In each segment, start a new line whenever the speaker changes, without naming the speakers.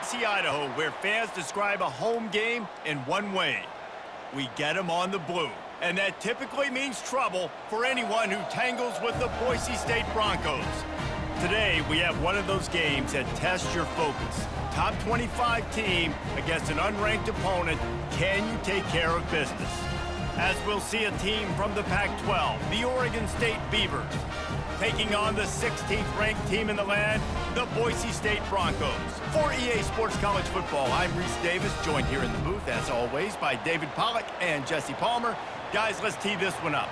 Boise, Idaho, where fans describe a home game in one way. We get them on the blue. And that typically means trouble for anyone who tangles with the Boise State Broncos. Today, we have one of those games that tests your focus. Top 25 team against an unranked opponent. Can you take care of business? As we'll see a team from the Pac-12, the Oregon State Beavers, taking on the 16th ranked team in the land, the Boise State Broncos. For EA Sports College Football, I'm Reese Davis, joined here in the booth, as always, by David Pollack and Jesse Palmer. Guys, let's tee this one up.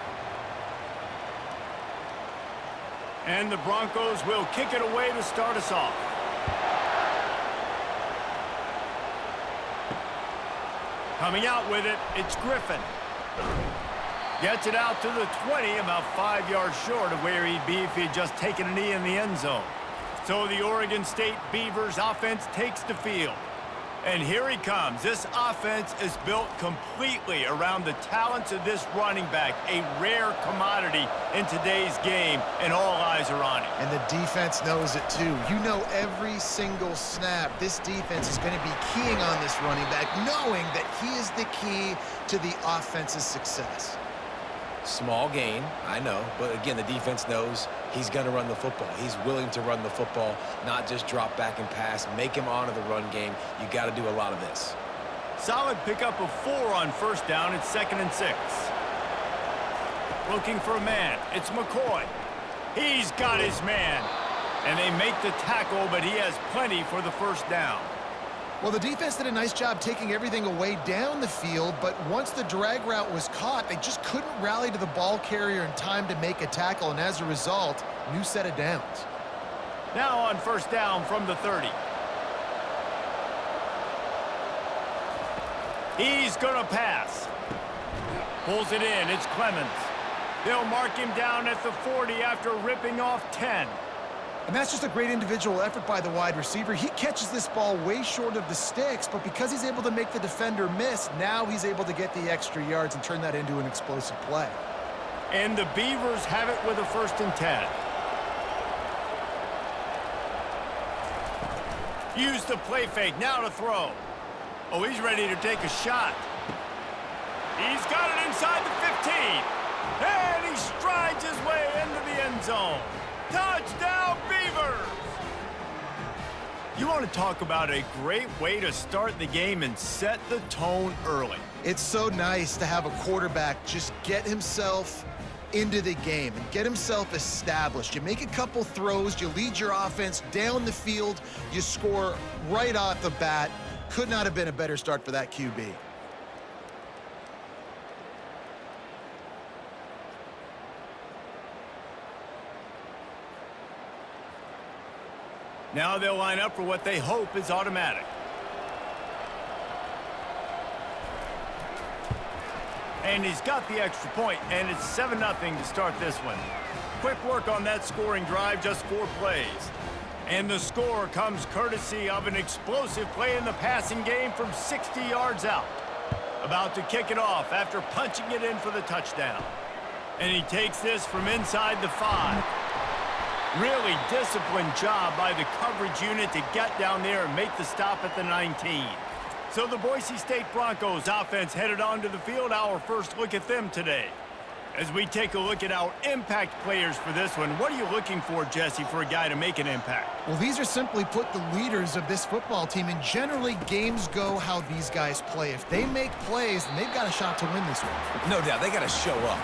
And the Broncos will kick it away to start us off. Coming out with it, it's Griffin. Gets it out to the 20, about 5 yards short of where he'd be if he'd just taken a knee in the end zone. So the Oregon State Beavers offense takes the field. And here he comes. This offense is built completely around the talents of this running back, a rare commodity in today's game, and all eyes are on him.
And the defense knows it too. You know every single snap, this defense is going to be keying on this running back, knowing that he is the key to the offense's success.
Small gain, I know, but again, the defense knows he's going to run the football. He's willing to run the football, not just drop back and pass, make him honor the run game. You got to do a lot of this.
Solid pickup of 4 on first down. It's 2nd and 6. Looking for a man. It's McCoy. He's got his man. And they make the tackle, but he has plenty for the first down.
Well, the defense did a nice job taking everything away down the field, but once the drag route was caught, they just couldn't rally to the ball carrier in time to make a tackle, and as a result, new set of downs.
Now on first down from the 30. He's going to pass. Pulls it in. It's Clemens. They'll mark him down at the 40 after ripping off 10.
And that's just a great individual effort by the wide receiver. He catches this ball way short of the sticks, but because he's able to make the defender miss, now he's able to get the extra yards and turn that into an explosive play.
And the Beavers have it with a 1st and 10. Use the play fake, now to throw. Oh, he's ready to take a shot. He's got it inside the 15. And he strides his way into the end zone. Touchdown, Beavers! You want to talk about a great way to start the game and set the tone early.
It's so nice to have a quarterback just get himself into the game and get himself established. You make a couple throws, you lead your offense down the field, you score right off the bat. Could not have been a better start for that QB.
Now they'll line up for what they hope is automatic. And he's got the extra point, and it's 7-0 to start this one. Quick work on that scoring drive, just 4 plays. And the score comes courtesy of an explosive play in the passing game from 60 yards out. About to kick it off after punching it in for the touchdown. And he takes this from inside the 5. Really disciplined job by the coverage unit to get down there and make the stop at the 19. So the Boise State Broncos offense headed onto the field. Our first look at them today. As we take a look at our impact players for this one, what are you looking for, Jesse, for a guy to make an impact?
Well, these are simply put the leaders of this football team, and generally games go how these guys play. If they make plays, then they've got a shot to win this one.
No doubt, they got to show up.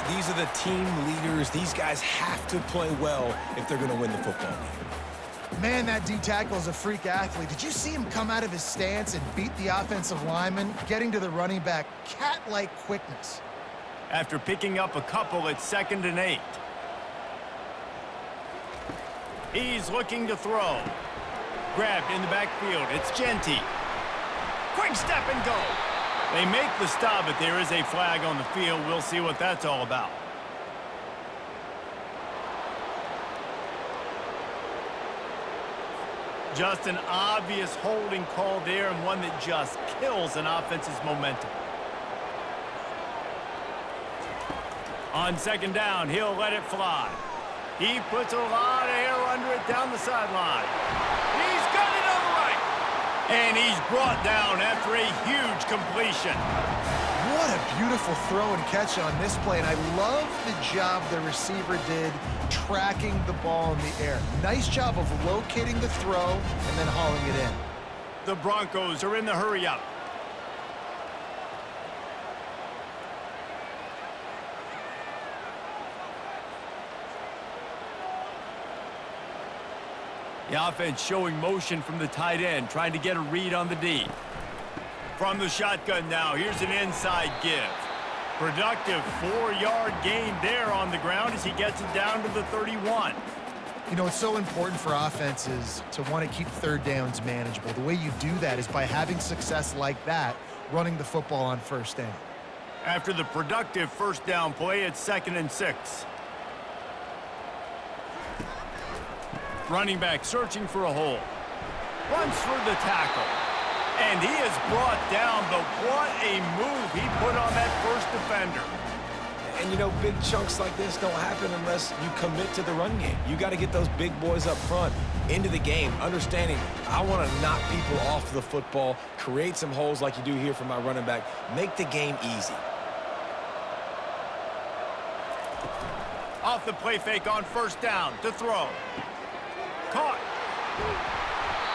These are the team leaders. These guys have to play well if they're going to win the football game.
Man, that D tackle is a freak athlete. Did you see him come out of his stance and beat the offensive lineman, getting to the running back? Cat-like quickness.
After picking up a couple, it's 2nd and 8. He's looking to throw. Grabbed in the backfield. It's Genty. Quick step and go. They make the stop, but there is a flag on the field. We'll see what that's all about. Just an obvious holding call there, and one that just kills an offense's momentum. On 2nd down, he'll let it fly. He puts a lot of air under it down the sideline. He's got it on the right. And he's brought down after a huge completion.
What a beautiful throw and catch on this play, and I love the job the receiver did tracking the ball in the air. Nice job of locating the throw and then hauling it in.
The Broncos are in the hurry-up. The offense showing motion from the tight end, trying to get a read on the D. From the shotgun now, here's an inside give. Productive 4-yard gain there on the ground as he gets it down to the 31.
You know, it's so important for offenses to want to keep third downs manageable. The way you do that is by having success like that, running the football on first down.
After the productive first down play, it's 2nd and 6. Running back searching for a hole. Runs for the tackle. And he is brought down, but what a move he put on that first defender.
And, you know, big chunks like this don't happen unless you commit to the run game. You got to get those big boys up front into the game, understanding I want to knock people off the football, create some holes like you do here for my running back, make the game easy.
Off the play fake on first down to throw. Caught.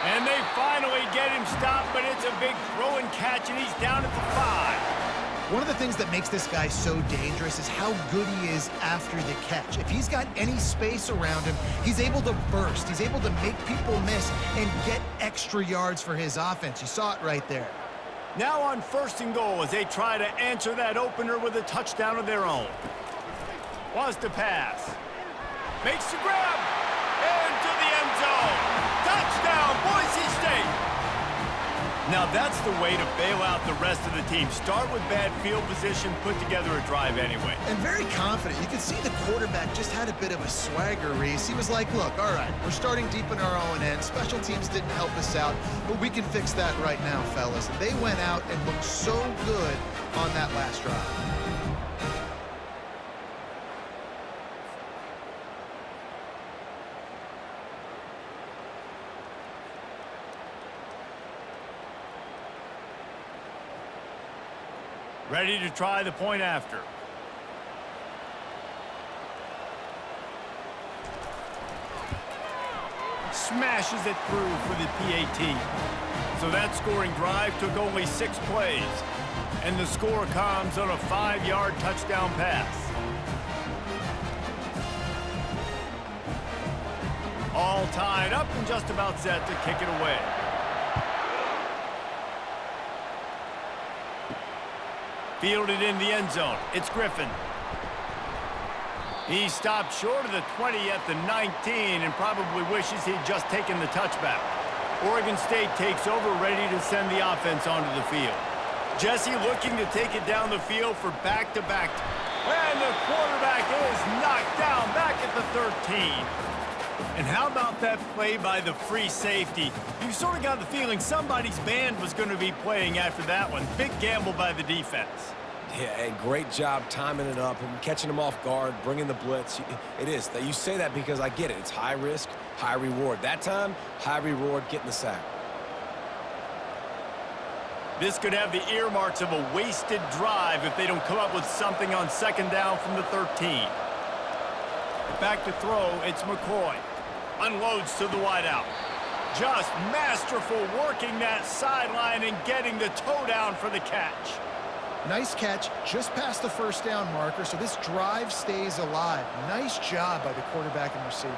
And they finally get him stopped, but it's a big throw and catch, and he's down at the 5.
One of the things that makes this guy so dangerous is how good he is after the catch. If he's got any space around him, he's able to burst. He's able to make people miss and get extra yards for his offense. You saw it right there.
Now on 1st and goal as they try to answer that opener with a touchdown of their own. Wants to pass. Makes the grab. Into the end zone. Touchdown, Boise State. Now that's the way to bail out the rest of the team. Start with bad field position, put together a drive anyway.
And very confident. You can see the quarterback just had a bit of a swagger, Reese. He was like, look, all right, we're starting deep in our own end. Special teams didn't help us out, but we can fix that right now, fellas. And they went out and looked so good on that last drive.
Ready to try the point after. Smashes it through for the PAT. So that scoring drive took only 6 plays. And the score comes on a 5-yard touchdown pass. All tied up and just about set to kick it away. Fielded in the end zone. It's Griffin. He stopped short of the 20 at the 19 and probably wishes he'd just taken the touchback. Oregon State takes over, ready to send the offense onto the field. Jesse looking to take it down the field for back-to-back. And the quarterback is knocked down back at the 13. And how about that play by the free safety? You sort of got the feeling somebody's band was going to be playing after that one. Big gamble by the defense.
Yeah, and great job timing it up and catching them off guard, bringing the blitz. It is. You say that because I get it. It's high risk, high reward. That time, high reward, getting the sack.
This could have the earmarks of a wasted drive if they don't come up with something on 2nd down from the 13. Back to throw, it's McCoy. Unloads to the wideout. Just masterful working that sideline and getting the toe down for the catch.
Nice catch, just past the first down marker, so this drive stays alive. Nice job by the quarterback and receiver.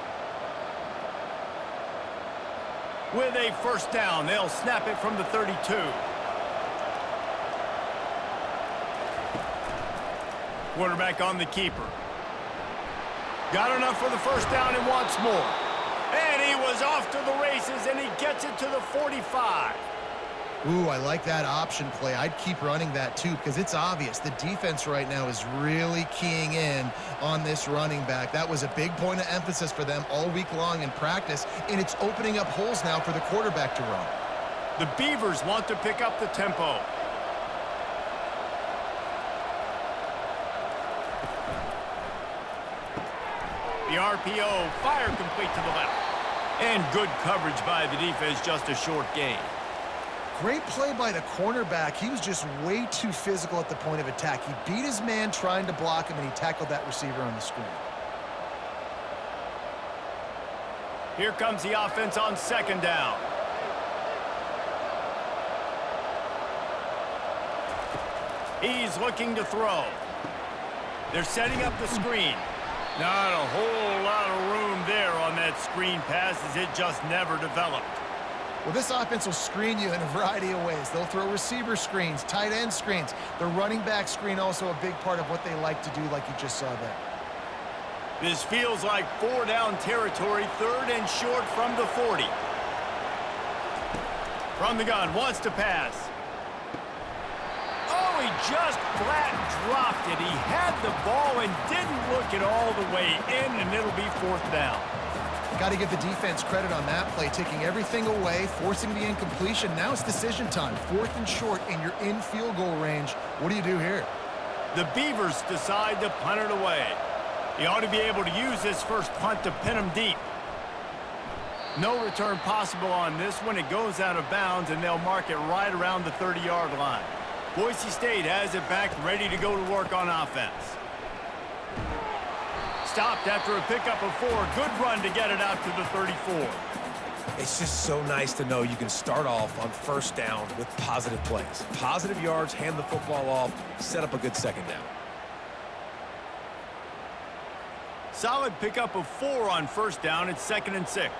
With a first down, they'll snap it from the 32. Quarterback on the keeper. Got enough for the first down and wants more. And he was off to the races, and he gets it to the 45.
Ooh, I like that option play. I'd keep running that too because it's obvious the defense right now is really keying in on this running back. That was a big point of emphasis for them all week long in practice, and it's opening up holes now for the quarterback to run.
The Beavers want to pick up the tempo. The RPO, fire complete to the left. And good coverage by the defense, just a short gain.
Great play by the cornerback. He was just way too physical at the point of attack. He beat his man trying to block him, and he tackled that receiver on the screen.
Here comes the offense on second down. He's looking to throw. They're setting up the screen. Not a whole lot of room there on that screen pass, as it just never developed.
Well, this offense will screen you in a variety of ways. They'll throw receiver screens, tight end screens. The running back screen also a big part of what they like to do, like you just saw there.
This feels like 4-down territory, 3rd and short from the 40. From the gun, wants to pass. Oh, he just flat dropped it. He had the ball and didn't look it all the way in, and it'll be 4th down.
Got to give the defense credit on that play, taking everything away, forcing the incompletion. Now it's decision time. 4th and short, and you're in field goal range. What do you do here?
The Beavers decide to punt it away. He ought to be able to use this first punt to pin him deep. No return possible on this one. It goes out of bounds, and they'll mark it right around the 30-yard line. Boise State has it back, ready to go to work on offense. Stopped after a pickup of 4. Good run to get it out to the 34.
It's just so nice to know you can start off on first down with positive plays. Positive yards, hand the football off, set up a good second down.
Solid pickup of 4 on first down. It's 2nd and 6.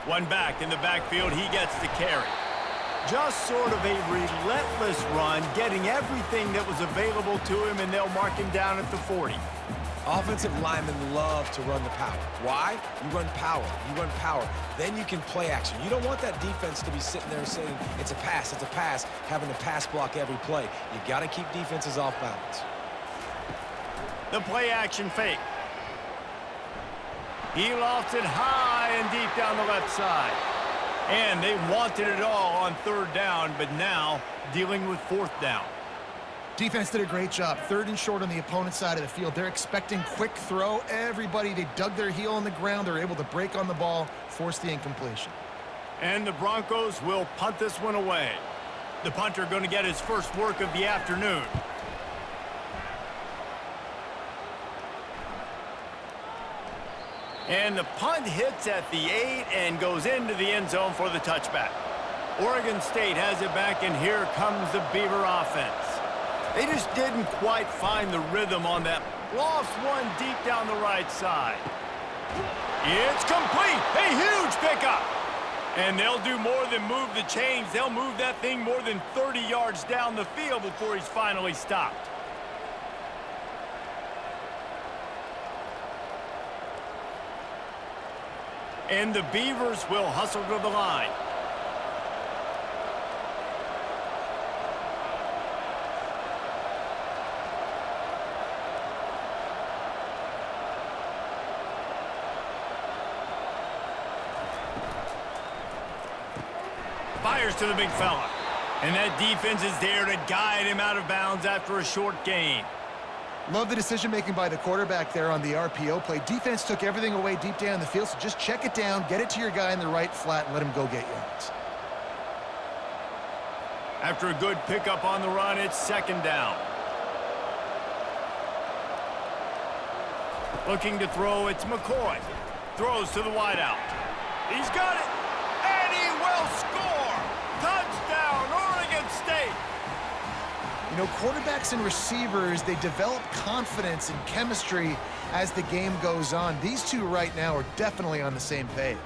One back in the backfield. He gets the carry. Just sort of a relentless run, getting everything that was available to him, and they'll mark him down at the 40.
Offensive linemen love to run the power. Why? You run power. You run power. Then you can play action. You don't want that defense to be sitting there saying, it's a pass, having to pass block every play. You got to keep defenses off balance.
The play action fake. He lofts it high and deep down the left side. And they wanted it all on 3rd down, but now dealing with 4th down.
Defense did a great job. 3rd and short on the opponent's side of the field. They're expecting quick throw. Everybody, they dug their heel on the ground. They're able to break on the ball, force the incompletion.
And the Broncos will punt this one away. The punter going to get his first work of the afternoon. And the punt hits at the 8 and goes into the end zone for the touchback. Oregon State has it back, and here comes the Beaver offense. They just didn't quite find the rhythm on that. Lofts one deep down the right side. It's complete. A huge pickup. And they'll do more than move the chains. They'll move that thing more than 30 yards down the field before he's finally stopped. And the Beavers will hustle to the line. Fires to the big fella. And that defense is there to guide him out of bounds after a short gain.
Love the decision-making by the quarterback there on the RPO play. Defense took everything away deep down the field, so just check it down, get it to your guy in the right flat, and let him go get yards.
After a good pickup on the run, it's 2nd down. Looking to throw, it's McCoy. Throws to the wideout. He's got it, and he will score! Touchdown, Oregon State!
You know, quarterbacks and receivers, they develop confidence and chemistry as the game goes on. These two right now are definitely on the same page.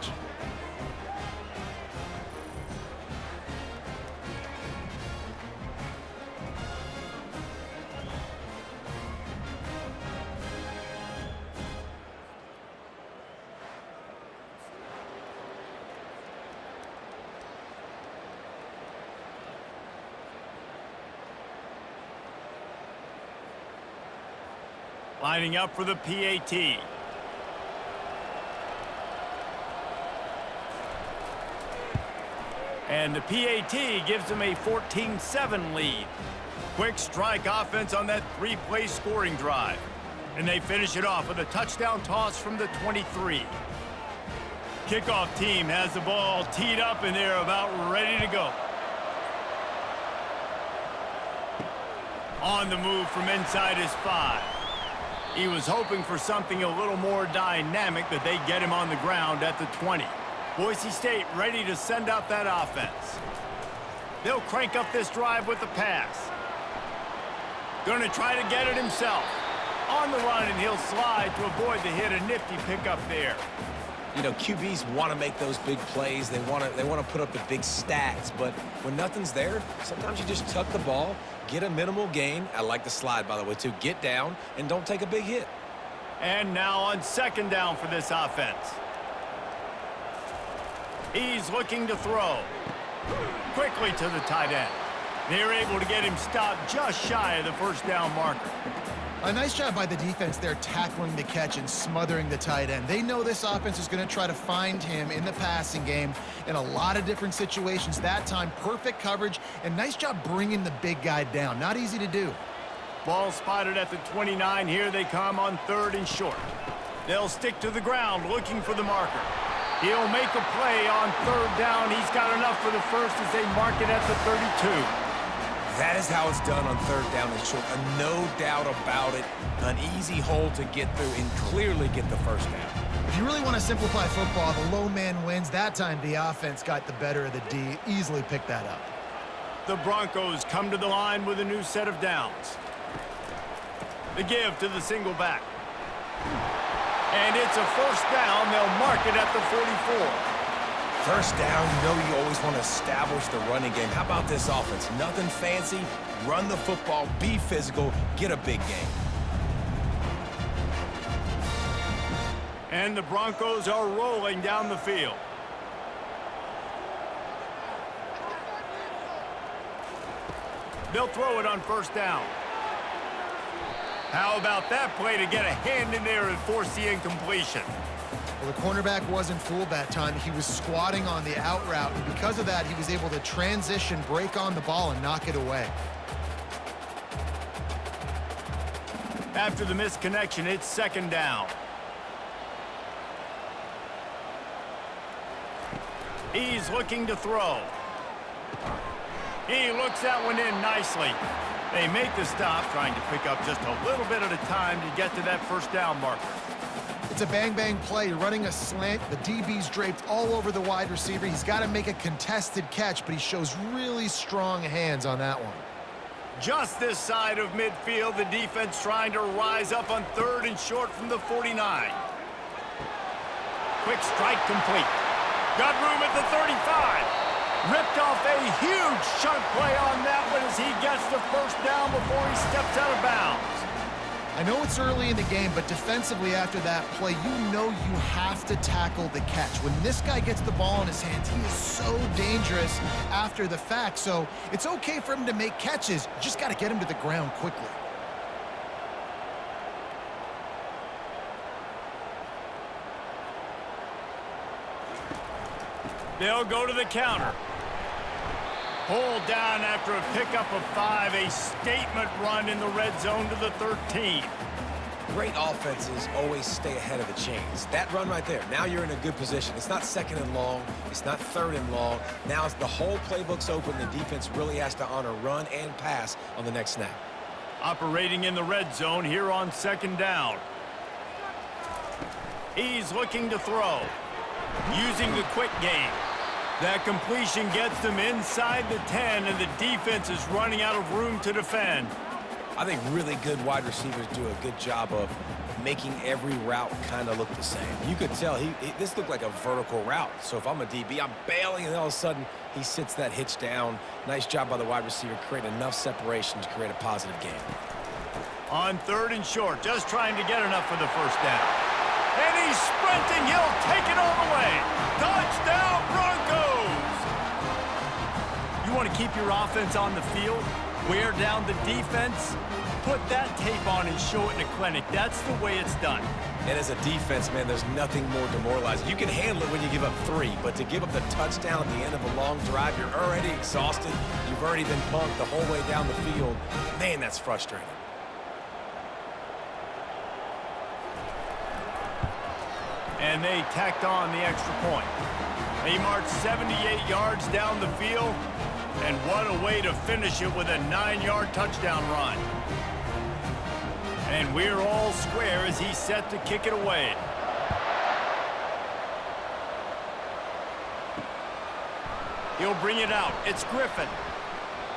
Lining up for the PAT. And the PAT gives them a 14-7 lead. Quick strike offense on that 3-play scoring drive. And they finish it off with a touchdown toss from the 23. Kickoff team has the ball teed up and they're about ready to go. On the move from inside his 5. He was hoping for something a little more dynamic, but they get him on the ground at the 20. Boise State ready to send out that offense. They'll crank up this drive with the pass. Gonna try to get it himself. On the run, and he'll slide to avoid the hit. A nifty pickup there.
You know, QBs want to make those big plays. They want to put up the big stats. But when nothing's there, sometimes you just tuck the ball, get a minimal gain. I like the slide, by the way, too. Get down and don't take a big hit.
And now on second down for this offense. He's looking to throw. Quickly to the tight end. They're able to get him stopped just shy of the first down marker.
A nice job by the defense there tackling the catch and smothering the tight end. They know this offense is going to try to find him in the passing game in a lot of different situations. That time, perfect coverage, and nice job bringing the big guy down. Not easy to do.
Ball spotted at the 29. Here they come on 3rd and short. They'll stick to the ground looking for the marker. He'll make a play on 3rd down. He's got enough for the first as they mark it at the 32.
That is how it's done on 3rd down and short. No doubt about it. An easy hole to get through and clearly get the first down.
If you really want to simplify football, the low man wins. That time, the offense got the better of the D. Easily picked that up.
The Broncos come to the line with a new set of downs. The give to the single back. And it's a first down. They'll mark it at the 44.
First down, you know you always want to establish the running game. How about this offense? Nothing fancy. Run the football, be physical, get a big game.
And the Broncos are rolling down the field. They'll throw it on first down. How about that play to get a hand in there and force the incompletion?
Well, the cornerback wasn't fooled that time. He was squatting on the out route, and because of that, he was able to transition, break on the ball, and knock it away.
After the missed connection, it's second down. He's looking to throw. He looks that one in nicely. They make the stop, trying to pick up just a little bit at a time to get to that first down marker.
It's a bang-bang play, running a slant. The DB's draped all over the wide receiver. He's got to make a contested catch, but he shows really strong hands on that one.
Just this side of midfield, the defense trying to rise up on 3rd and short from the 49. Quick strike complete. Got room at the 35. Ripped off a huge chunk play on that one as he gets the first down before he steps out of bounds.
I know it's early in the game, but defensively after that play, you know you have to tackle the catch. When this guy gets the ball in his hands, he is so dangerous after the fact. So it's okay for him to make catches. You just got to get him to the ground quickly.
They'll go to the counter. Pulled down after a pickup of 5, a statement run in the red zone to the 13.
Great offenses always stay ahead of the chains. That run right there, now you're in a good position. It's not 2nd and long. It's not 3rd and long. Now the whole playbook's open. The defense really has to honor run and pass on the next snap.
Operating in the red zone here on 2nd down. He's looking to throw. Using the quick game. That completion gets them inside the 10, and the defense is running out of room to defend.
I think really good wide receivers do a good job of making every route kind of look the same. You could tell this looked like a vertical route. So if I'm a DB, I'm bailing, and all of a sudden he sits that hitch down. Nice job by the wide receiver, create enough separation to create a positive game.
On 3rd and short, just trying to get enough for the first down. And he's sprinting. He'll take it all the way. Touchdown, Broncos! You want to keep your offense on the field? Wear down the defense? Put that tape on and show it in a clinic. That's the way it's done.
And as a defense, man, there's nothing more demoralizing. You can handle it when you give up 3, but to give up the touchdown at the end of a long drive, you're already exhausted. You've already been punked the whole way down the field. Man, that's frustrating.
And they tacked on the extra point. They marched 78 yards down the field, and what a way to finish it with a 9-yard touchdown run. And we're all square as he's set to kick it away. He'll bring it out. It's Griffin.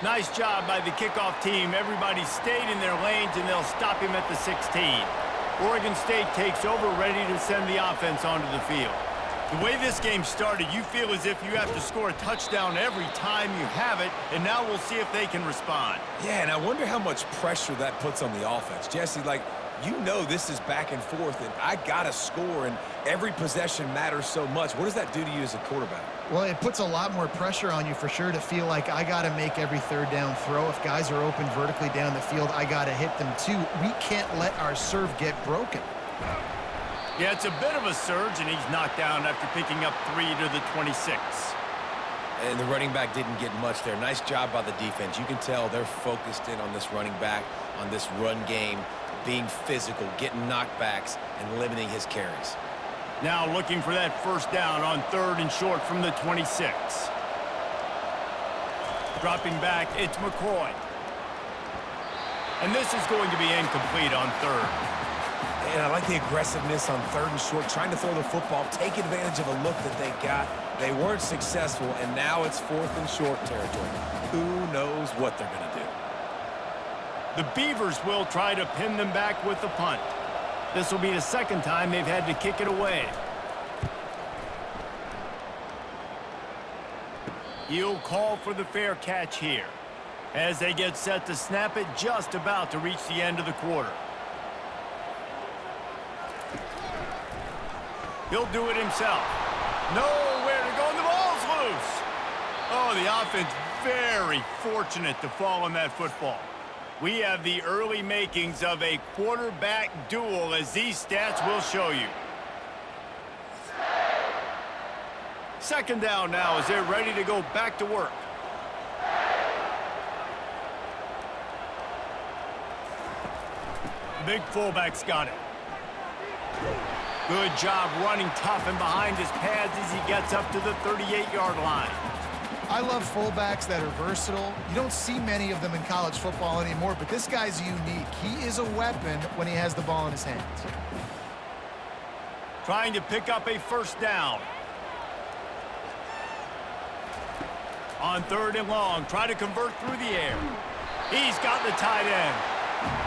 Nice job by the kickoff team. Everybody stayed in their lanes, and they'll stop him at the 16. Oregon State takes over, ready to send the offense onto the field. The way this game started, you feel as if you have to score a touchdown every time you have it, and now we'll see if they can respond.
Yeah, and I wonder how much pressure that puts on the offense. Jesse, like, you know this is back and forth, and I got to score, and every possession matters so much. What does that do to you as a quarterback?
Well, it puts a lot more pressure on you for sure to feel like I got to make every third down throw. If guys are open vertically down the field, I got to hit them too. We can't let our serve get broken.
Yeah, it's a bit of a surge, and he's knocked down after picking up 3 to the 26.
And the running back didn't get much there. Nice job by the defense. You can tell they're focused in on this running back, on this run game, being physical, getting knockbacks, and limiting his carries.
Now looking for that first down on 3rd and short from the 26. Dropping back, it's McCoy. And this is going to be incomplete on 3rd.
And I like the aggressiveness on 3rd and short, trying to throw the football, take advantage of a look that they got. They weren't successful, and now it's 4th and short territory. Who knows what they're going to do?
The Beavers will try to pin them back with the punt. This will be the second time they've had to kick it away. He'll call for the fair catch here as they get set to snap it, just about to reach the end of the quarter. He'll do it himself. Nowhere to go, and the ball's loose. Oh, the offense very fortunate to fall on that football. We have the early makings of a quarterback duel, as these stats will show you. Second down now as they're ready to go back to work. Big fullback's got it. Good job running tough and behind his pads as he gets up to the 38-yard line.
I love fullbacks that are versatile. You don't see many of them in college football anymore, but this guy's unique. He is a weapon when he has the ball in his hands.
Trying to pick up a first down. On 3rd and long, try to convert through the air. He's got the tight end.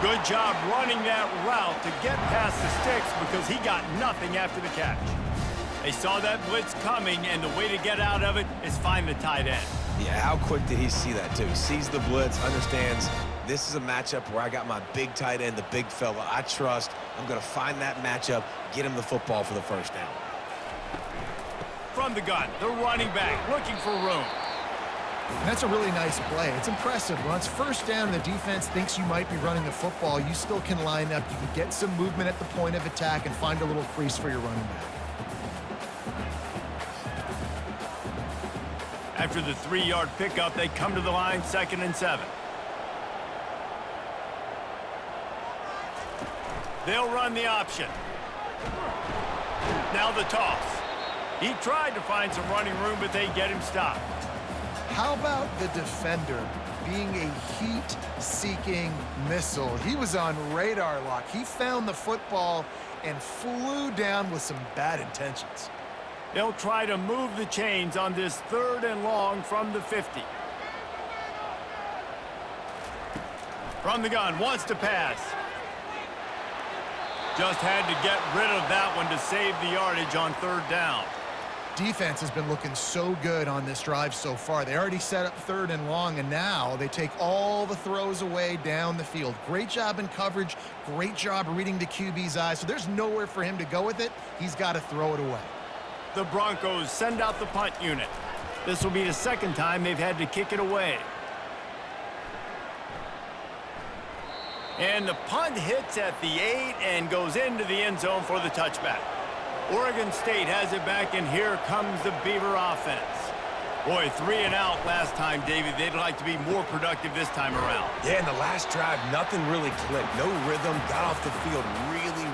Good job running that route to get past the sticks because he got nothing after the catch. They saw that blitz coming, and the way to get out of it is find the tight end.
Yeah, how quick did he see that, too? He sees the blitz, understands this is a matchup where I got my big tight end, the big fella I trust. I'm going to find that matchup, get him the football for the first down.
From the gun, the running back looking for room.
And that's a really nice play. It's impressive. When it's first down and the defense thinks you might be running the football, you still can line up. You can get some movement at the point of attack and find a little crease for your running back.
After the 3-yard pickup, they come to the line, 2nd and 7. They'll run the option. Now the toss. He tried to find some running room, but they get him stopped.
How about the defender being a heat-seeking missile? He was on radar lock. He found the football and flew down with some bad intentions.
They'll try to move the chains on this 3rd and long from the 50. From the gun, wants to pass. Just had to get rid of that one to save the yardage on 3rd down.
Defense has been looking so good on this drive so far. They already set up 3rd and long, and now they take all the throws away down the field. Great job in coverage. Great job reading the QB's eyes. So there's nowhere for him to go with it. He's got to throw it away.
The Broncos send out the punt unit. This will be the second time they've had to kick it away. And the punt hits at the 8 and goes into the end zone for the touchback. Oregon State has it back, and here comes the Beaver offense. Boy, 3 and out last time, David. They'd like to be more productive this time around.
Yeah, in the last drive, nothing really clicked. No rhythm, got off the field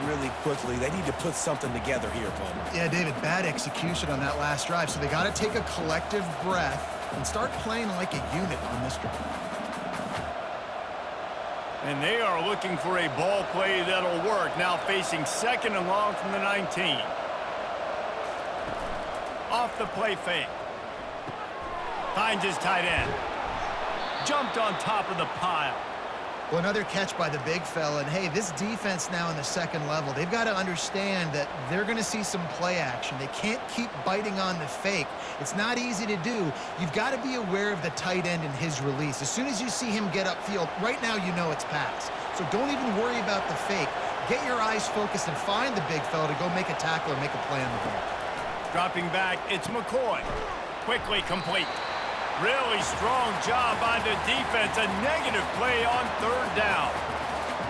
really quickly. They need to put something together here, Palmer.
Yeah, David, bad execution on that last drive, so they got to take a collective breath and start playing like a unit on this drive.
And they are looking for a ball play that'll work. Now facing 2nd and long from the 19. Off the play fake. Finds his tight end. Jumped on top of the pile.
Well, another catch by the big fella. And, hey, this defense now in the 2nd level, they've got to understand that they're going to see some play action. They can't keep biting on the fake. It's not easy to do. You've got to be aware of the tight end and his release. As soon as you see him get upfield, right now you know it's pass. So don't even worry about the fake. Get your eyes focused and find the big fella to go make a tackle or make a play on the ball.
Dropping back, it's McCoy. Quickly complete. Really strong job by the defense. A negative play on 3rd down.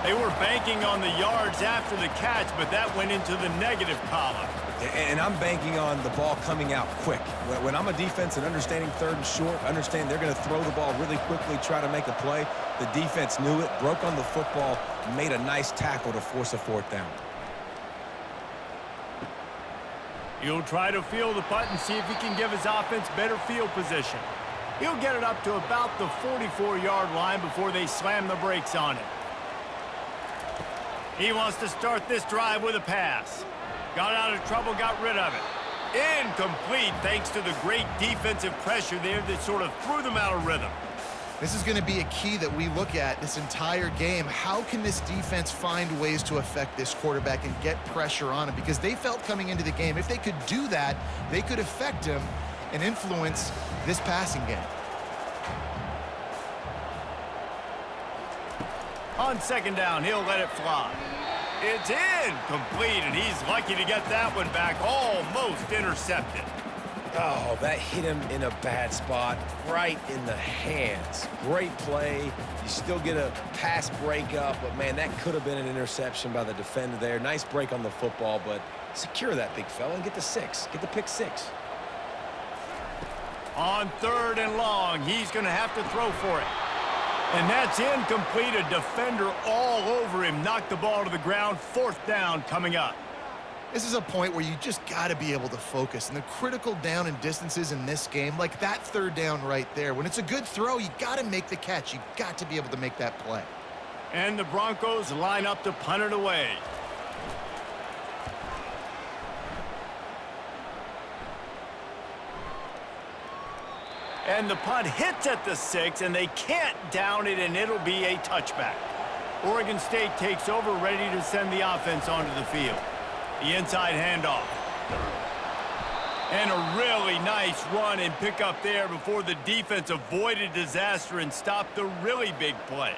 They were banking on the yards after the catch, but that went into the negative column.
And I'm banking on the ball coming out quick. When I'm a defense and understanding 3rd and short, understand they're going to throw the ball really quickly, try to make a play. The defense knew it, broke on the football, made a nice tackle to force a 4th down.
He'll try to field the punt and see if he can give his offense better field position. He'll get it up to about the 44-yard line before they slam the brakes on him. He wants to start this drive with a pass. Got out of trouble, got rid of it. Incomplete thanks to the great defensive pressure there that sort of threw them out of rhythm.
This is going to be a key that we look at this entire game. How can this defense find ways to affect this quarterback and get pressure on him? Because they felt coming into the game, if they could do that, they could affect him and influence this passing game.
On 2nd down, he'll let it fly. It's incomplete, and he's lucky to get that one back. Almost intercepted.
Oh, that hit him in a bad spot, right in the hands. Great play. You still get a pass breakup, but, man, that could have been an interception by the defender there. Nice break on the football, but secure that big fella and get the 6. Get the pick 6.
On 3rd and long, he's going to have to throw for it. And that's incomplete. A defender all over him. Knocked the ball to the ground. 4th down coming up.
This is a point where you just got to be able to focus. And the critical down and distances in this game, like that 3rd down right there, when it's a good throw, you got to make the catch. You got to be able to make that play.
And the Broncos line up to punt it away. And the punt hits at the 6, and they can't down it, and it'll be a touchback. Oregon State takes over, ready to send the offense onto the field. The inside handoff. And a really nice run and pick up there before the defense avoided disaster and stopped the really big play.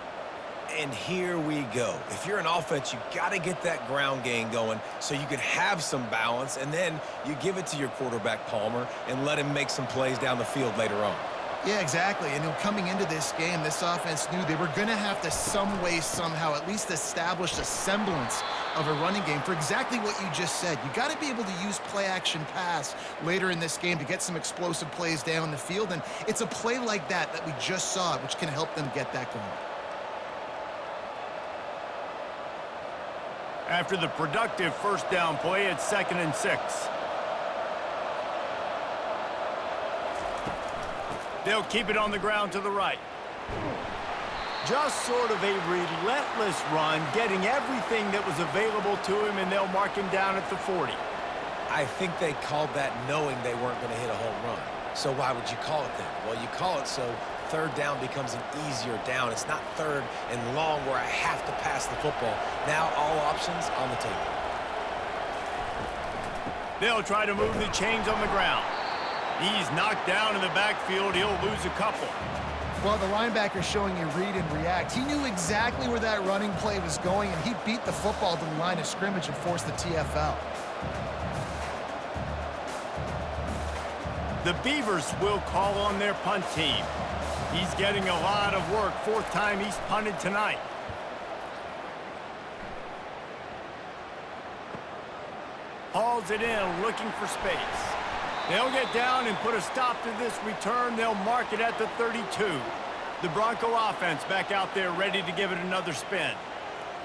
And here we go. If you're an offense, you got to get that ground game going so you can have some balance, and then you give it to your quarterback, Palmer, and let him make some plays down the field later on.
Yeah, exactly. And coming into this game, this offense knew they were going to have to some way, somehow, at least establish a semblance of a running game for exactly what you just said. You got to be able to use play-action pass later in this game to get some explosive plays down the field, and it's a play like that we just saw, which can help them get that going.
After the productive 1st down play, it's 2nd and 6. They'll keep it on the ground to the right. Just sort of a relentless run, getting everything that was available to him, and they'll mark him down at the 40.
I think they called that knowing they weren't going to hit a home run. So why would you call it that? Well, you call it so 3rd down becomes an easier down. It's not 3rd and long where I have to pass the football. Now all options on the table.
They'll try to move the chains on the ground. He's knocked down in the backfield. He'll lose a couple.
Well, the linebacker showing you read and react. He knew exactly where that running play was going, and he beat the football to the line of scrimmage and forced the TFL.
The Beavers will call on their punt team. He's getting a lot of work. 4th time he's punted tonight. Hauls it in, looking for space. They'll get down and put a stop to this return. They'll mark it at the 32. The Bronco offense back out there ready to give it another spin.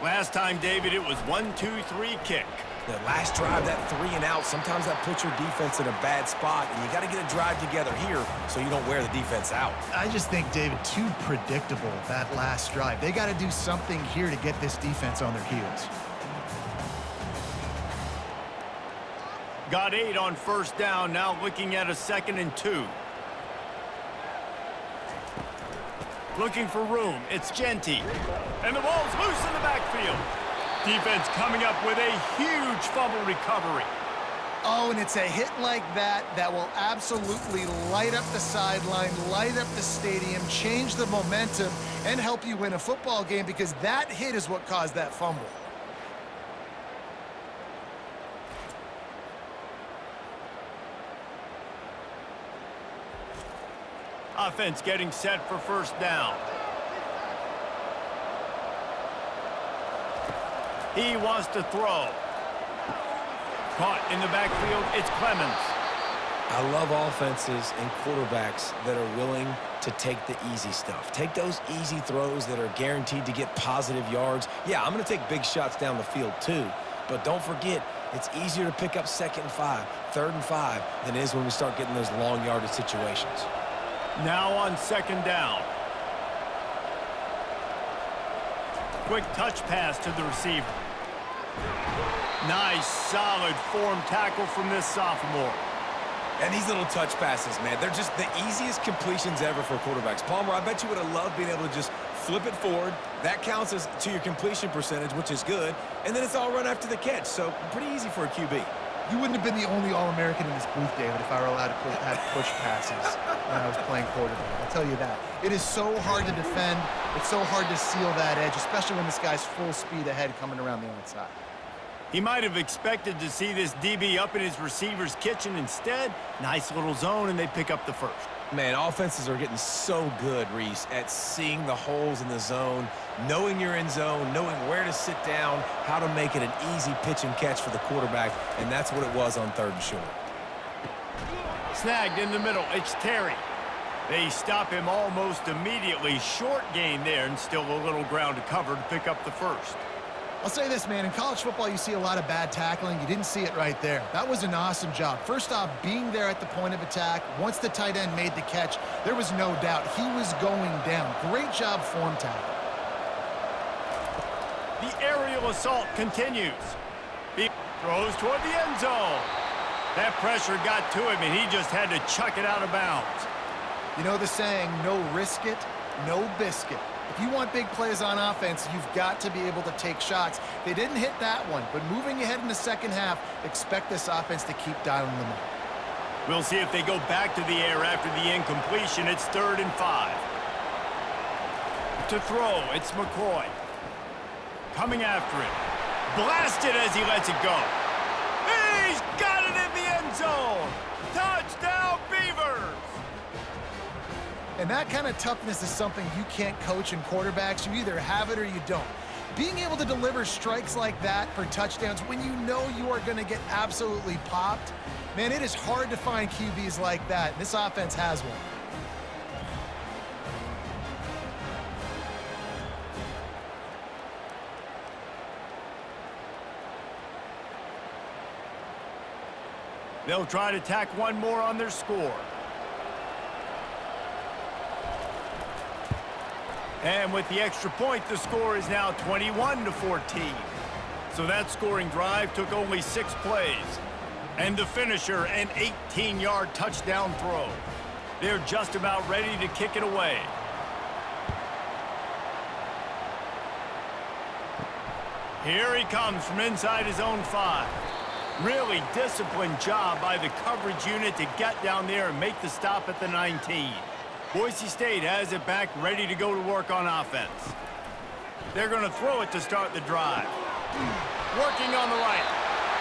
Last time, David, it was 1-2-3 kick.
The last drive, that 3 and out, sometimes that puts your defense in a bad spot, and you got to get a drive together here so you don't wear the defense out.
I just think, David, too predictable, that last drive. They got to do something here to get this defense on their heels.
Got 8 on first down, now looking at a 2nd and 2. Looking for room, it's Genty. And the ball's loose in the backfield. Defense coming up with a huge fumble recovery.
Oh, and it's a hit like that that will absolutely light up the sideline, light up the stadium, change the momentum, and help you win a football game, because that hit is what caused that fumble.
Offense getting set for first down. He wants to throw. Caught in the backfield, it's Clemens.
I love offenses and quarterbacks that are willing to take the easy stuff. Take those easy throws that are guaranteed to get positive yards. Yeah, I'm going to take big shots down the field too. But don't forget, it's easier to pick up 2nd and 5, 3rd and 5 than it is when we start getting those long yardage situations.
Now on 2nd down. Quick touch pass to the receiver. Nice, solid form tackle from this sophomore.
And these little touch passes, man, they're just the easiest completions ever for quarterbacks. Palmer, I bet you would have loved being able to just flip it forward. That counts as to your completion percentage, which is good. And then it's all run after the catch, so pretty easy for a QB.
You wouldn't have been the only All-American in this booth, David, if I were allowed to have push passes when I was playing quarterback. I'll tell you that. It is so hard to defend. It's so hard to seal that edge, especially when this guy's full speed ahead coming around the outside.
He might have expected to see this DB up in his receiver's kitchen. Instead, nice little zone, and they pick up the first.
Man, offenses are getting so good, Reese, at seeing the holes in the zone, knowing you're in zone, knowing where to sit down, how to make it an easy pitch and catch for the quarterback, and that's what it was on 3rd and short.
Snagged in the middle, it's Terry. They stop him almost immediately. Short gain there, and still a little ground to cover to pick up the first.
I'll say this, man. In college football, you see a lot of bad tackling. You didn't see it right there. That was an awesome job. First off, being there at the point of attack. Once the tight end made the catch, there was no doubt he was going down. Great job form tackle.
The aerial assault continues. He throws toward the end zone. That pressure got to him, and he just had to chuck it out of bounds.
You know the saying, no risk it, no biscuit. If you want big plays on offense, you've got to be able to take shots. They didn't hit that one, but moving ahead in the second half, expect this offense to keep dialing them up.
We'll see if they go back to the air after the incompletion. It's 3rd and 5. To throw, it's McCoy. Coming after it. Blasted as he lets it go. He's got it in the end zone. Touchdown, Beavers!
And that kind of toughness is something you can't coach in quarterbacks. You either have it or you don't. Being able to deliver strikes like that for touchdowns when you know you are going to get absolutely popped, man, it is hard to find QBs like that. This offense has one.
They'll try to tack one more on their score. And with the extra point, the score is now 21-14. So that scoring drive took only 6 plays. And the finisher, an 18-yard touchdown throw. They're just about ready to kick it away. Here he comes from inside his own 5. Really disciplined job by the coverage unit to get down there and make the stop at the 19. Boise State has it back, ready to go to work on offense. They're going to throw it to start the drive. Working on the right.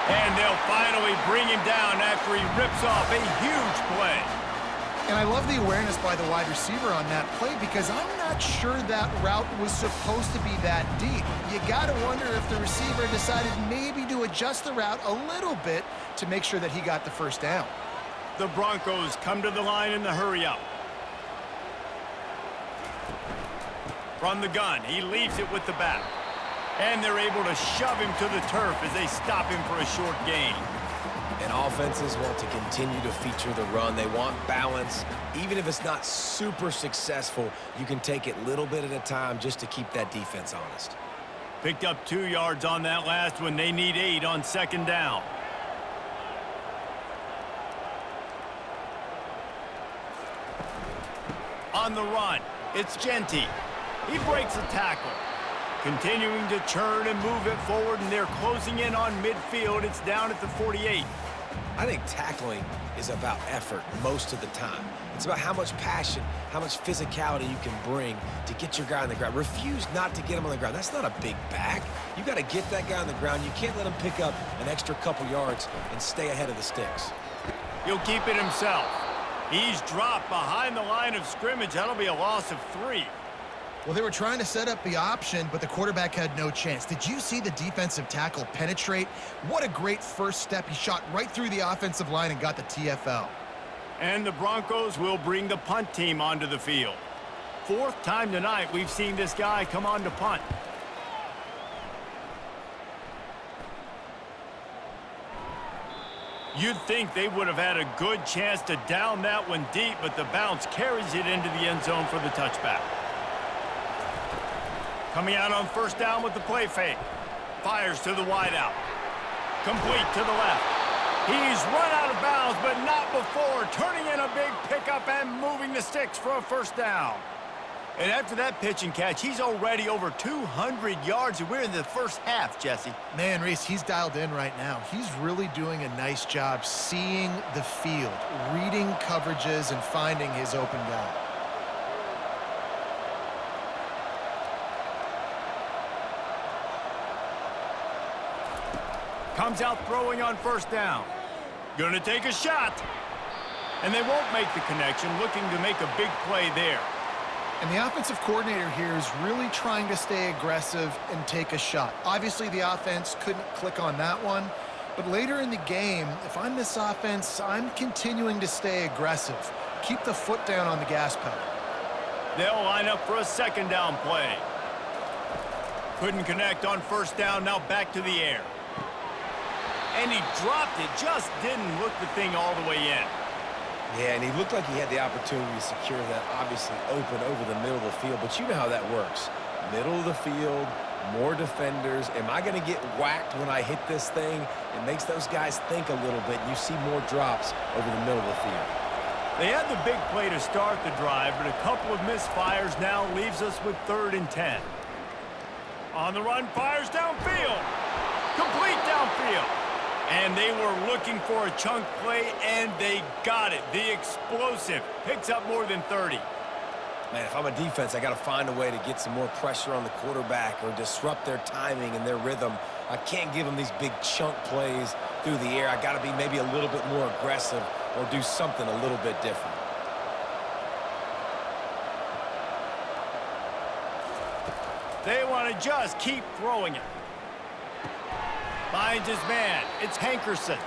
And they'll finally bring him down after he rips off a huge play.
And I love the awareness by the wide receiver on that play, because I'm not sure that route was supposed to be that deep. You got to wonder if the receiver decided maybe to adjust the route a little bit to make sure that he got the first down.
The Broncos come to the line in the hurry-up. From the gun, he leaves it with the back. And they're able to shove him to the turf as they stop him for a short gain.
And offenses want to continue to feature the run. They want balance. Even if it's not super successful, you can take it little bit at a time just to keep that defense honest.
Picked up 2 yards on that last one. They need 8 on second down. On the run, it's Genty. He breaks a tackle. Continuing to churn and move it forward, and they're closing in on midfield. It's down at the 48.
I think tackling is about effort most of the time. It's about how much passion, how much physicality you can bring to get your guy on the ground. Refuse not to get him on the ground. That's not a big back. You got to get that guy on the ground. You can't let him pick up an extra couple yards and stay ahead of the sticks.
He'll keep it himself. He's dropped behind the line of scrimmage. That'll be a loss of 3.
Well, they were trying to set up the option, but the quarterback had no chance. Did you see the defensive tackle penetrate? What a great first step. He shot right through the offensive line and got the TFL.
And the Broncos will bring the punt team onto the field. 4th time tonight we've seen this guy come on to punt. You'd think they would have had a good chance to down that one deep, but the bounce carries it into the end zone for the touchback. Coming out on first down with the play fake. Fires to the wideout. Complete to the left. He's run out of bounds, but not before turning in a big pickup and moving the sticks for a first down. And after that pitch and catch, he's already over 200 yards, and we're in the first half, Jesse.
Man, Reese, he's dialed in right now. He's really doing a nice job seeing the field, reading coverages, and finding his open guy.
Comes out throwing on first down. Gonna take a shot. And they won't make the connection, looking to make a big play there.
And the offensive coordinator here is really trying to stay aggressive and take a shot. Obviously, the offense couldn't click on that one. But later in the game, if I'm this offense, I'm continuing to stay aggressive. Keep the foot down on the gas pedal.
They'll line up for a second down play. Couldn't connect on first down, now back to the air. And he dropped it, just didn't look the thing all the way in.
Yeah, and he looked like he had the opportunity to secure that obviously open over the middle of the field, but you know how that works. Middle of the field, more defenders. Am I going to get whacked when I hit this thing? It makes those guys think a little bit. You see more drops over the middle of the field.
They had the big play to start the drive, but a couple of misfires now leaves us with 3rd and 10. On the run, fires downfield. Complete downfield. And they were looking for a chunk play, and they got it. The explosive picks up more than 30.
Man, if I'm a defense, I got to find a way to get some more pressure on the quarterback or disrupt their timing and their rhythm. I can't give them these big chunk plays through the air. I got to be maybe a little bit more aggressive or do something a little bit different.
They want to just keep throwing it. Finds his man. It's Hankerson.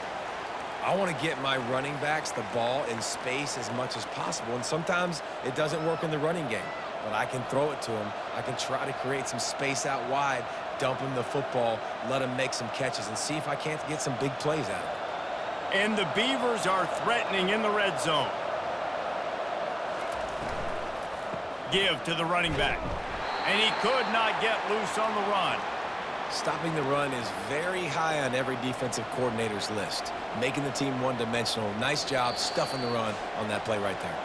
I want to get my running backs the ball in space as much as possible, and sometimes it doesn't work in the running game, but I can throw it to him. I can try to create some space out wide, dump him the football, let him make some catches, and see if I can't get some big plays out of it.
And the Beavers are threatening in the red zone. Give to the running back. And he could not get loose on the run.
Stopping the run is very high on every defensive coordinator's list. Making the team one-dimensional. Nice job stuffing the run on that play right there.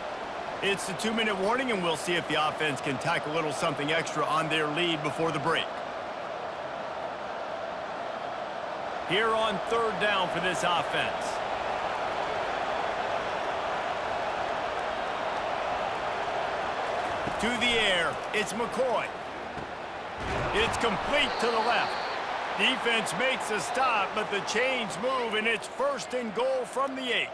It's the 2-minute warning, and we'll see if the offense can tack a little something extra on their lead before the break. Here on 3rd down for this offense. To the air, it's McCoy. It's complete to the left. Defense makes a stop, but the chains move, and it's 1st and goal from the 8.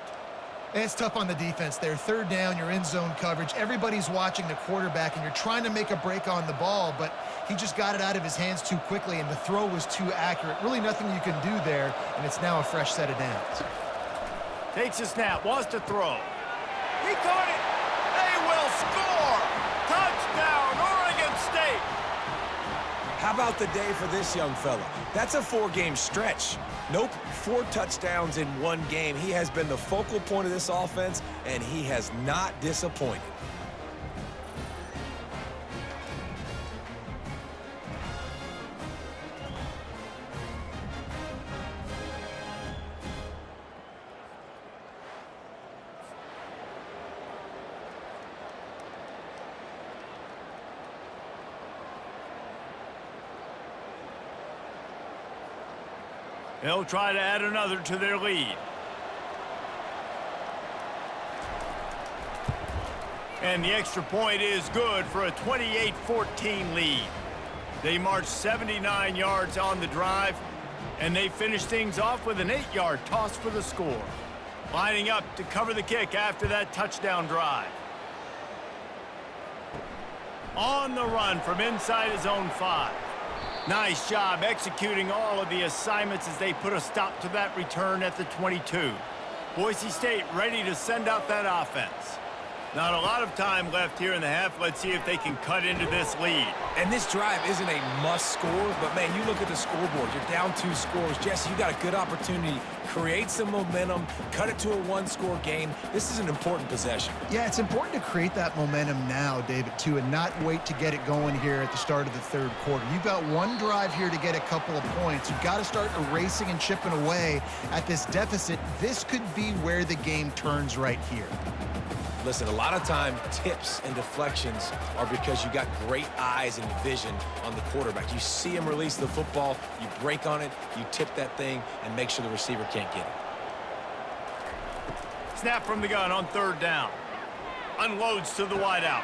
And it's tough on the defense there. 3rd down, you're in zone coverage. Everybody's watching the quarterback, and you're trying to make a break on the ball, but he just got it out of his hands too quickly, and the throw was too accurate. Really nothing you can do there, and it's now a fresh set of downs.
Takes a snap, wants to throw. He caught it. They will score. Touchdown, Oregon State.
How about the day for this young fella? That's a 4-game stretch. Nope, 4 touchdowns in 1 game. He has been the focal point of this offense, and he has not disappointed.
They'll try to add another to their lead. And the extra point is good for a 28-14 lead. They march 79 yards on the drive, and they finish things off with an 8-yard toss for the score. Lining up to cover the kick after that touchdown drive. On the run from inside his own 5. Nice job executing all of the assignments as they put a stop to that return at the 22. Boise State ready to send out that offense. Not a lot of time left here in the half. Let's see if they can cut into this lead.
And this drive isn't a must score, but man, you look at the scoreboard. You're down 2 scores. Jesse, you got a good opportunity. Create some momentum. Cut it to a 1-score game. This is an important possession.
Yeah, it's important to create that momentum now, David, too, and not wait to get it going here at the start of the 3rd quarter. You've got 1 drive here to get a couple of points. You've got to start erasing and chipping away at this deficit. This could be where the game turns right here.
Listen, a lot of time, tips and deflections are because you got great eyes and vision on the quarterback. You see him release the football, you break on it, you tip that thing, and make sure the receiver can't get it.
Snap from the gun on 3rd down. Unloads to the wideout.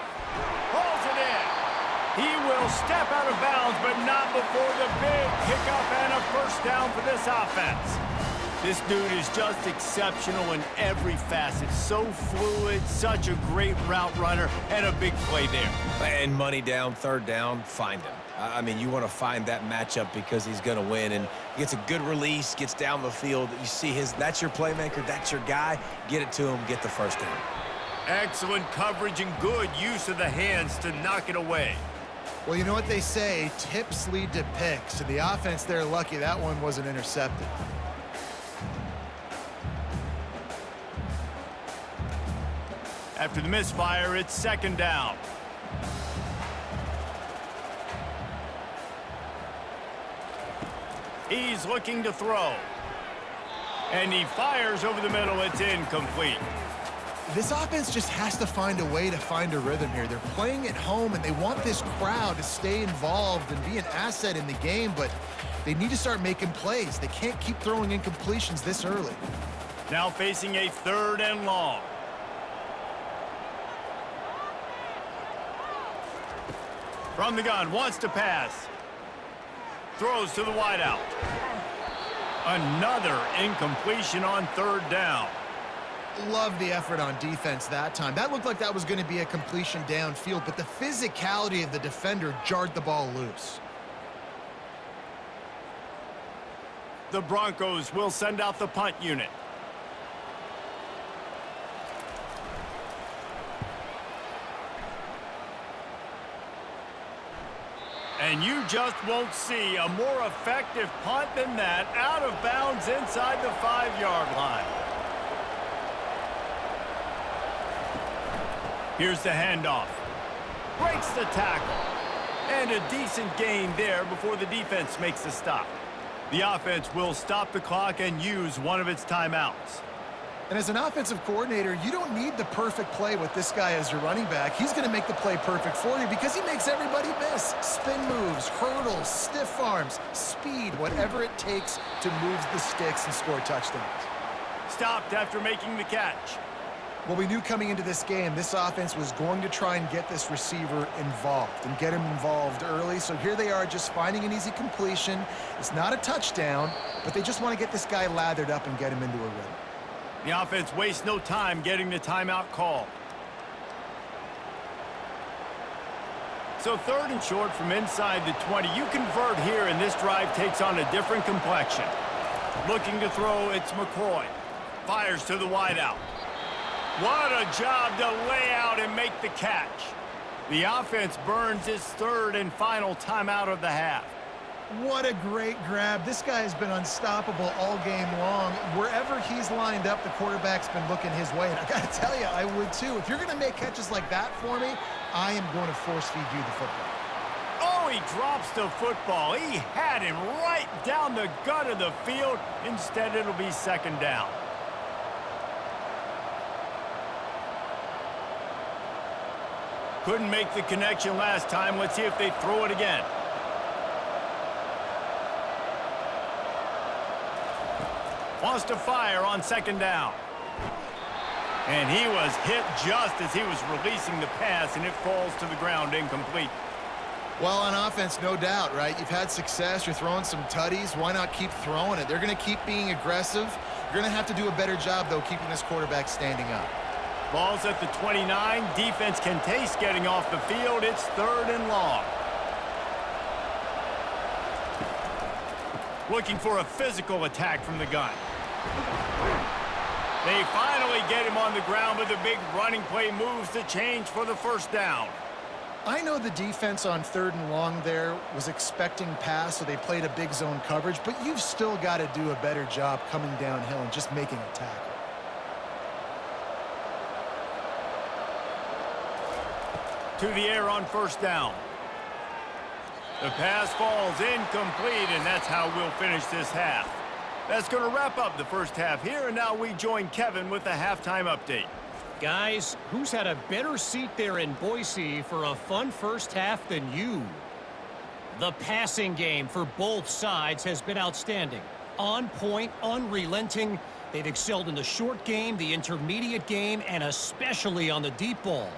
Pulls it in. He will step out of bounds, but not before the big pickup and a first down for this offense. This dude is just exceptional in every facet. So fluid, such a great route runner, and a big play there.
And money down, 3rd down, find him. I mean, you want to find that matchup because he's going to win, and he gets a good release, gets down the field. You see that's your playmaker, that's your guy. Get it to him, get the first down.
Excellent coverage and good use of the hands to knock it away.
Well, you know what they say, tips lead to picks. And the offense, they're lucky that one wasn't intercepted.
After the misfire, it's 2nd down. He's looking to throw. And he fires over the middle. It's incomplete.
This offense just has to find a way to find a rhythm here. They're playing at home, and they want this crowd to stay involved and be an asset in the game, but they need to start making plays. They can't keep throwing incompletions this early.
Now facing a 3rd and long. From the gun, wants to pass. Throws to the wideout. Another incompletion on 3rd down.
Love the effort on defense that time. That looked like that was going to be a completion downfield, but the physicality of the defender jarred the ball loose.
The Broncos will send out the punt unit. And you just won't see a more effective punt than that, out of bounds inside the 5-yard line. Here's the handoff. Breaks the tackle. And a decent gain there before the defense makes the stop. The offense will stop the clock and use one of its timeouts.
And as an offensive coordinator, you don't need the perfect play with this guy as your running back. He's going to make the play perfect for you because he makes everybody miss. Spin moves, hurdles, stiff arms, speed, whatever it takes to move the sticks and score touchdowns.
Stopped after making the catch.
Well, we knew coming into this game, this offense was going to try and get this receiver involved and get him involved early. So here they are just finding an easy completion. It's not a touchdown, but they just want to get this guy lathered up and get him into a rhythm.
The offense wastes no time getting the timeout call. So 3rd and short from inside the 20. You convert here, and this drive takes on a different complexion. Looking to throw, it's McCoy. Fires to the wideout. What a job to lay out and make the catch. The offense burns its third and final timeout of the half.
What a great grab. This guy has been unstoppable all game long. Wherever he's lined up, the quarterback's been looking his way. And I got to tell you, I would too. If you're going to make catches like that for me, I am going to force feed you the football.
Oh, he drops the football. He had him right down the gut of the field. Instead, it'll be second down. Couldn't make the connection last time. Let's see if they throw it again. Wants to fire on second down. And he was hit just as he was releasing the pass, and it falls to the ground incomplete.
Well, on offense, no doubt, right? You've had success. You're throwing some tutties. Why not keep throwing it? They're going to keep being aggressive. You're going to have to do a better job, though, keeping this quarterback standing up.
Ball's at the 29. Defense can taste getting off the field. It's third and long. Looking for a physical attack from the gun. They finally get him on the ground, but the big running play moves the change for the first down.
I know the defense on third and long there was expecting pass, so they played a big zone coverage, but you've still got to do a better job coming downhill and just making a tackle.
To the air on first down. The pass falls incomplete, and that's how we'll finish this half. That's going to wrap up the first half here, and now we join Kevin with the halftime update.
Guys, who's had a better seat there in Boise for a fun first half than you? The passing game for both sides has been outstanding. On point, unrelenting. They've excelled in the short game, the intermediate game, and especially on the deep ball.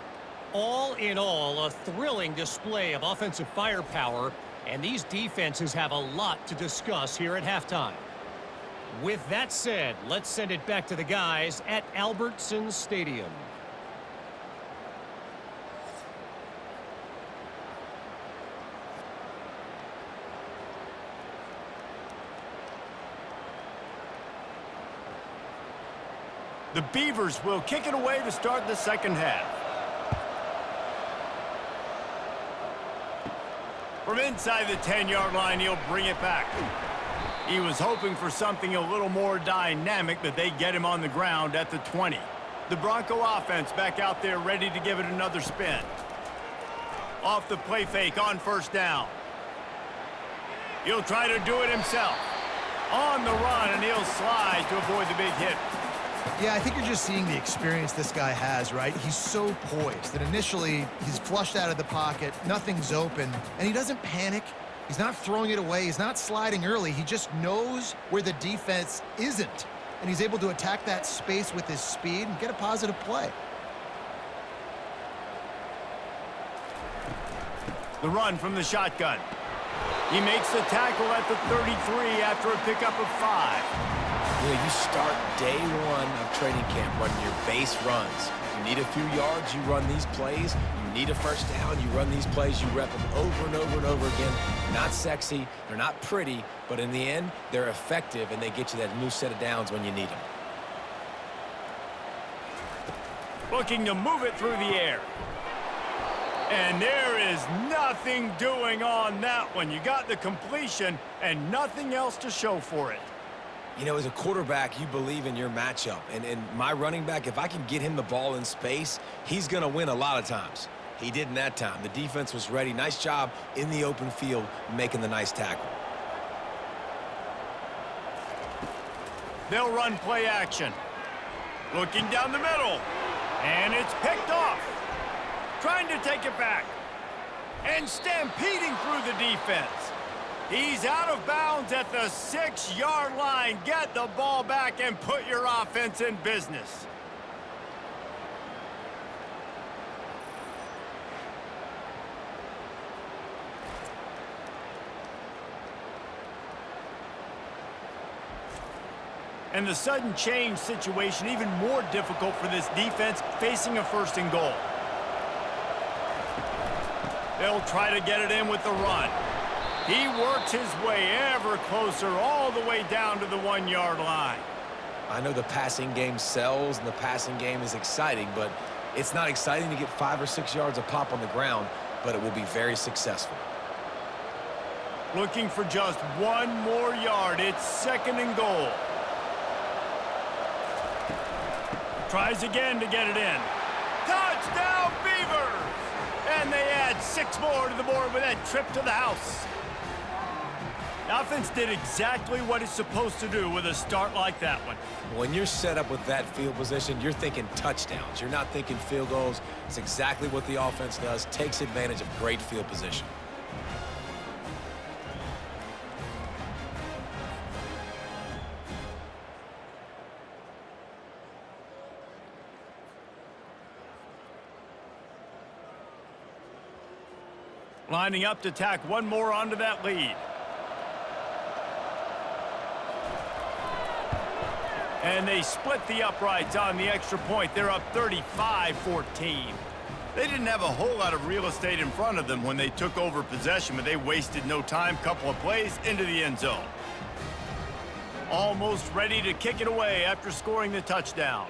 All in all, a thrilling display of offensive firepower, and these defenses have a lot to discuss here at halftime. With that said, let's send it back to the guys at Albertson Stadium.
The Beavers will kick it away to start the second half. From inside the 10-yard line, he'll bring it back. He was hoping for something a little more dynamic, but they get him on the ground at the 20. The Bronco offense back out there ready to give it another spin. Off the play fake on first down. He'll try to do it himself. On the run, and he'll slide to avoid the big hit.
Yeah, I think you're just seeing the experience this guy has, right? He's so poised that initially he's flushed out of the pocket, nothing's open, and he doesn't panic. He's not throwing it away. He's not sliding early. He just knows where the defense isn't, and he's able to attack that space with his speed and get a positive play.
The run from the shotgun. He makes the tackle at the 33 after a pickup of 5.
You know, you start day one of training camp running your base runs. You need a few yards, you run these plays. You need a first down, you run these plays. You rep them over and over and over again. They're not sexy, they're not pretty, but in the end, they're effective, and they get you that new set of downs when you need them.
Looking to move it through the air. And there is nothing doing on that one. You got the completion and nothing else to show for it.
You know, as a quarterback, you believe in your matchup. And my running back, if I can get him the ball in space, he's going to win a lot of times. He didn't that time. The defense was ready. Nice job in the open field making the nice tackle.
They'll run play action. Looking down the middle. And it's picked off. Trying to take it back. And stampeding through the defense. He's out of bounds at the 6-yard line. Get the ball back and put your offense in business. And the sudden change situation even more difficult for this defense facing a first and goal. They'll try to get it in with the run. He works his way ever closer all the way down to the 1-yard line.
I know the passing game sells and the passing game is exciting, but it's not exciting to get 5 or 6 yards a pop on the ground, but it will be very successful.
Looking for just 1 more yard. It's 2nd and goal. Tries again to get it in. Touchdown, Beavers! And they add 6 more to the board with that trip to the house. The offense did exactly what it's supposed to do with a start like that one.
When you're set up with that field position, you're thinking touchdowns. You're not thinking field goals. It's exactly what the offense does, takes advantage of great field position.
Lining up to tack 1 more onto that lead. And they split the uprights on the extra point. They're up 35-14. They didn't have a whole lot of real estate in front of them when they took over possession, but they wasted no time. Couple of plays into the end zone. Almost ready to kick it away after scoring the touchdown.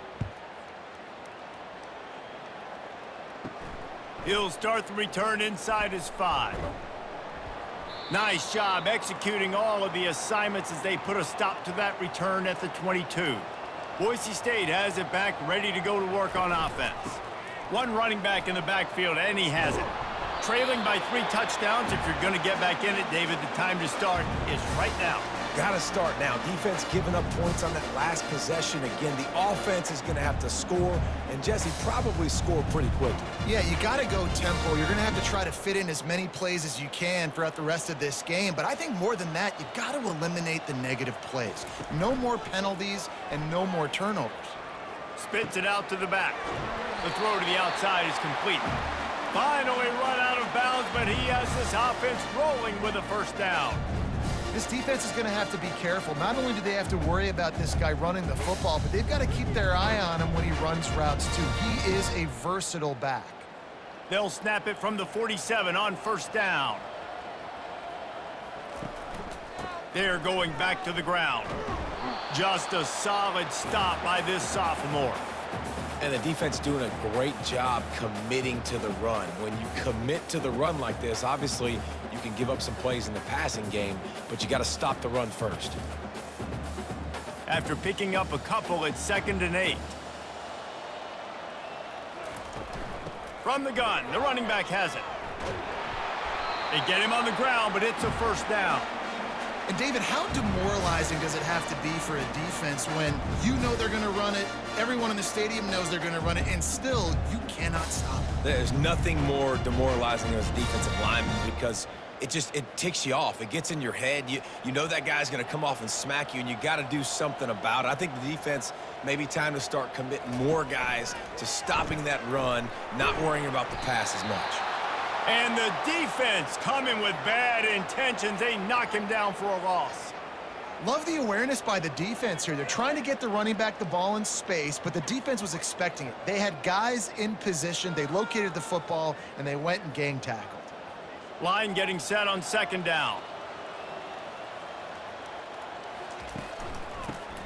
He'll start the return inside his 5. Nice job executing all of the assignments as they put a stop to that return at the 22. Boise State has it back, ready to go to work on offense. 1 running back in the backfield, and he has it. Trailing by 3 touchdowns. If you're going to get back in it, David, the time to start is right now.
Got to start now. Defense giving up points on that last possession. Again, the offense is going to have to score, and Jesse probably score pretty quickly.
Yeah, you got to go tempo. You're going to have to try to fit in as many plays as you can throughout the rest of this game. But I think more than that, you've got to eliminate the negative plays. No more penalties and no more turnovers.
Spits it out to the back. The throw to the outside is complete. Finally run out of bounds, but he has this offense rolling with a 1st down.
This defense is going to have to be careful. Not only do they have to worry about this guy running the football, but they've got to keep their eye on him when he runs routes, too. He is a versatile back.
They'll snap it from the 47 on 1st down. They're going back to the ground. Just a solid stop by this sophomore.
And the defense doing a great job committing to the run. When you commit to the run like this, obviously you can give up some plays in the passing game, but you got to stop the run first.
After picking up a couple, it's 2nd and 8. From the gun, the running back has it. They get him on the ground, but it's a 1st down.
And David, how demoralizing does it have to be for a defense when you know they're going to run it, everyone in the stadium knows they're going to run it, and still you cannot stop it?
There's nothing more demoralizing as a defensive lineman because it ticks you off. It gets in your head. You know that guy's going to come off and smack you, and you got to do something about it. I think the defense maybe time to start committing more guys to stopping that run, not worrying about the pass as much.
And the defense coming with bad intentions. They knock him down for a loss.
Love the awareness by the defense here. They're trying to get the running back the ball in space, but the defense was expecting it. They had guys in position. They located the football, and they went and gang tackled.
Line getting set on 2nd down.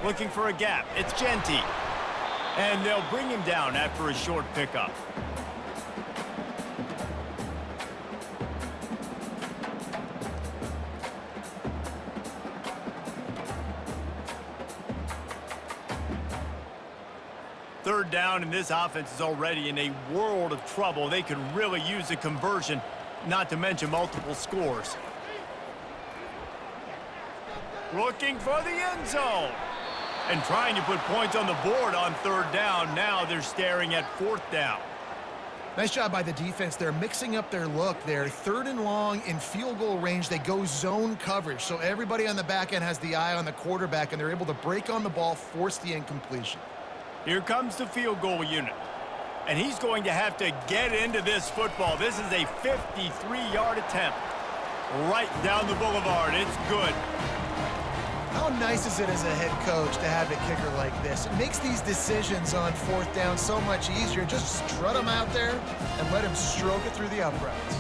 Looking for a gap. It's Genty. And they'll bring him down after a short pickup. Third down, and this offense is already in a world of trouble. They could really use a conversion, not to mention multiple scores. Looking for the end zone. And trying to put points on the board on 3rd down. Now they're staring at 4th down.
Nice job by the defense. They're mixing up their look. They're 3rd and long in field goal range. They go zone coverage. So everybody on the back end has the eye on the quarterback, and they're able to break on the ball, force the incompletion.
Here comes the field goal unit. And he's going to have to get into this football. This is a 53-yard attempt. Right down the boulevard. It's good.
How nice is it as a head coach to have a kicker like this? It makes these decisions on 4th down so much easier. Just strut him out there and let him stroke it through the uprights.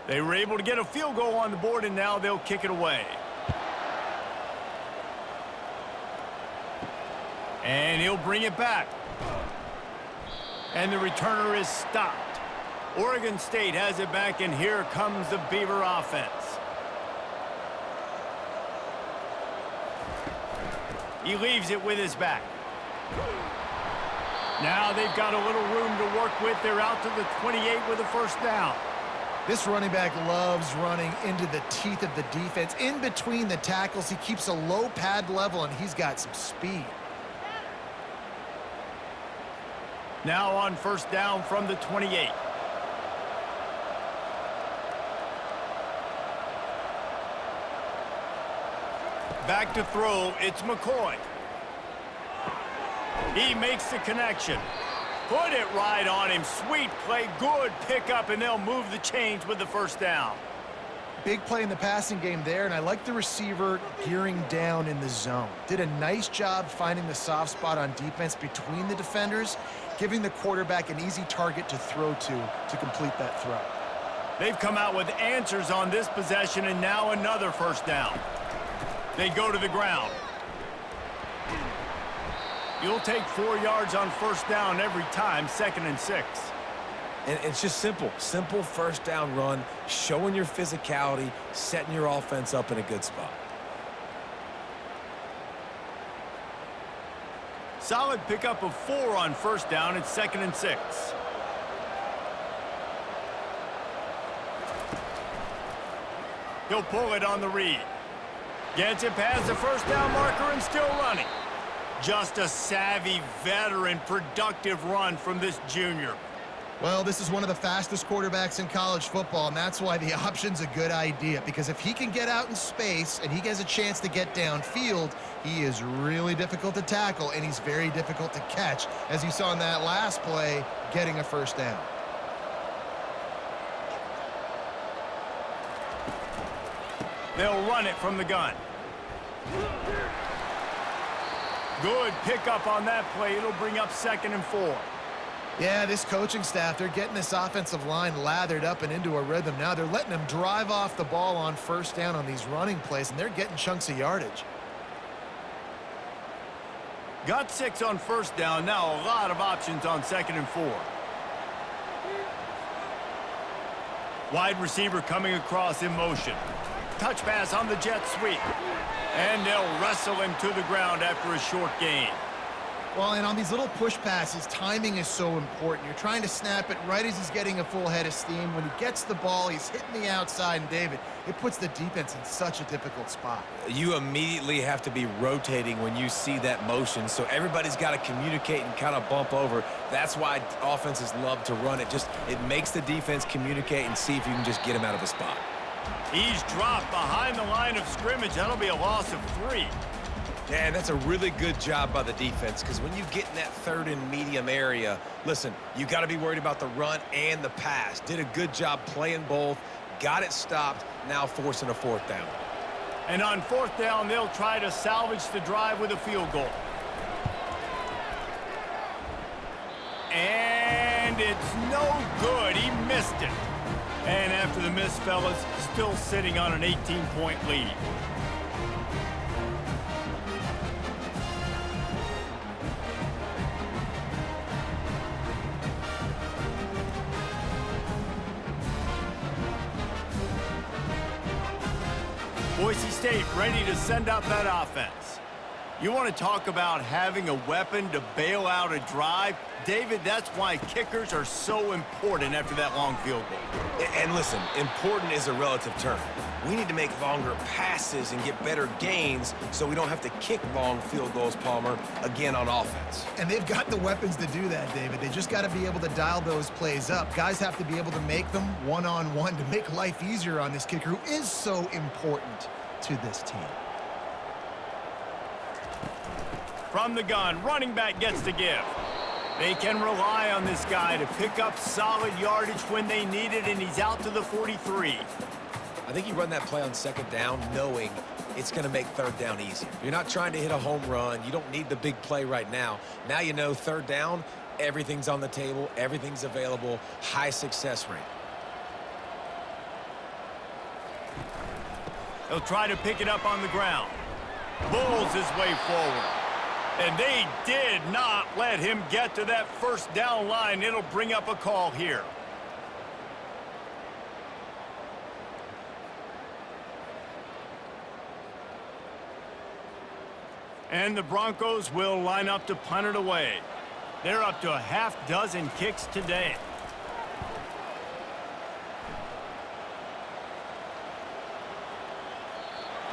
They were able to get a field goal on the board, and now they'll kick it away. And he'll bring it back. And the returner is stopped. Oregon State has it back, and here comes the Beaver offense. He leaves it with his back. Now they've got a little room to work with. They're out to the 28 with a first down.
This running back loves running into the teeth of the defense. In between the tackles, he keeps a low pad level, and he's got some speed.
Now on first down from the 28. Back to throw, it's McCoy. He makes the connection. Put it right on him. Sweet play, good pickup, and they'll move the chains with the first down.
Big play in the passing game there, and I like the receiver gearing down in the zone. Did a nice job finding the soft spot on defense between the defenders, giving the quarterback an easy target to throw to complete that throw.
They've come out with answers on this possession, and now another first down. They go to the ground. You'll take 4 yards on first down every time, 2nd and 6.
And it's just simple. Simple first down run, showing your physicality, setting your offense up in a good spot.
Solid pickup of 4 on first down. It's 2nd and 6. He'll pull it on the read. Gets it past the first down marker and still running. Just a savvy, veteran, productive run from this junior.
Well, this is one of the fastest quarterbacks in college football, and that's why the option's a good idea, because if he can get out in space and he has a chance to get downfield, he is really difficult to tackle, and he's very difficult to catch, as you saw in that last play, getting a first down.
They'll run it from the gun. Good pickup on that play. It'll bring up 2nd and 4.
Yeah, this coaching staff, they're getting this offensive line lathered up and into a rhythm now. They're letting them drive off the ball on first down on these running plays, and they're getting chunks of yardage.
Got 6 on first down. Now a lot of options on 2nd and 4. Wide receiver coming across in motion. Touch pass on the jet sweep. And they'll wrestle him to the ground after a short gain.
Well, and on these little push passes, timing is so important. You're trying to snap it right as he's getting a full head of steam. When he gets the ball, he's hitting the outside, and David, it puts the defense in such a difficult spot.
You immediately have to be rotating when you see that motion, so everybody's got to communicate and kind of bump over. That's why offenses love to run it. It makes the defense communicate and see if you can just get him out of a spot.
He's dropped behind the line of scrimmage. That'll be a loss of 3.
Yeah, that's a really good job by the defense, because when you get in that 3rd and medium area, listen, you got to be worried about the run and the pass. Did a good job playing both, got it stopped, now forcing a 4th down.
And on 4th down, they'll try to salvage the drive with a field goal. And it's no good. He missed it. And after the miss, fellas, still sitting on an 18-point lead. Boise State ready to send out that offense. You want to talk about having a weapon to bail out a drive? David, that's why kickers are so important after that long field goal.
And listen, important is a relative term. We need to make longer passes and get better gains so we don't have to kick long field goals, Palmer, again on offense.
And they've got the weapons to do that, David. They just got to be able to dial those plays up. Guys have to be able to make them one-on-one to make life easier on this kicker who is so important to this team.
From the gun, running back gets the give. They can rely on this guy to pick up solid yardage when they need it, and he's out to the 43.
I think you run that play on 2nd down knowing it's going to make 3rd down easier. You're not trying to hit a home run. You don't need the big play right now. Now you know 3rd down, everything's on the table, everything's available, high success rate.
He'll try to pick it up on the ground. Bulls his way forward. And they did not let him get to that first down line. It'll bring up a call here. And the Broncos will line up to punt it away. They're up to a half dozen kicks today.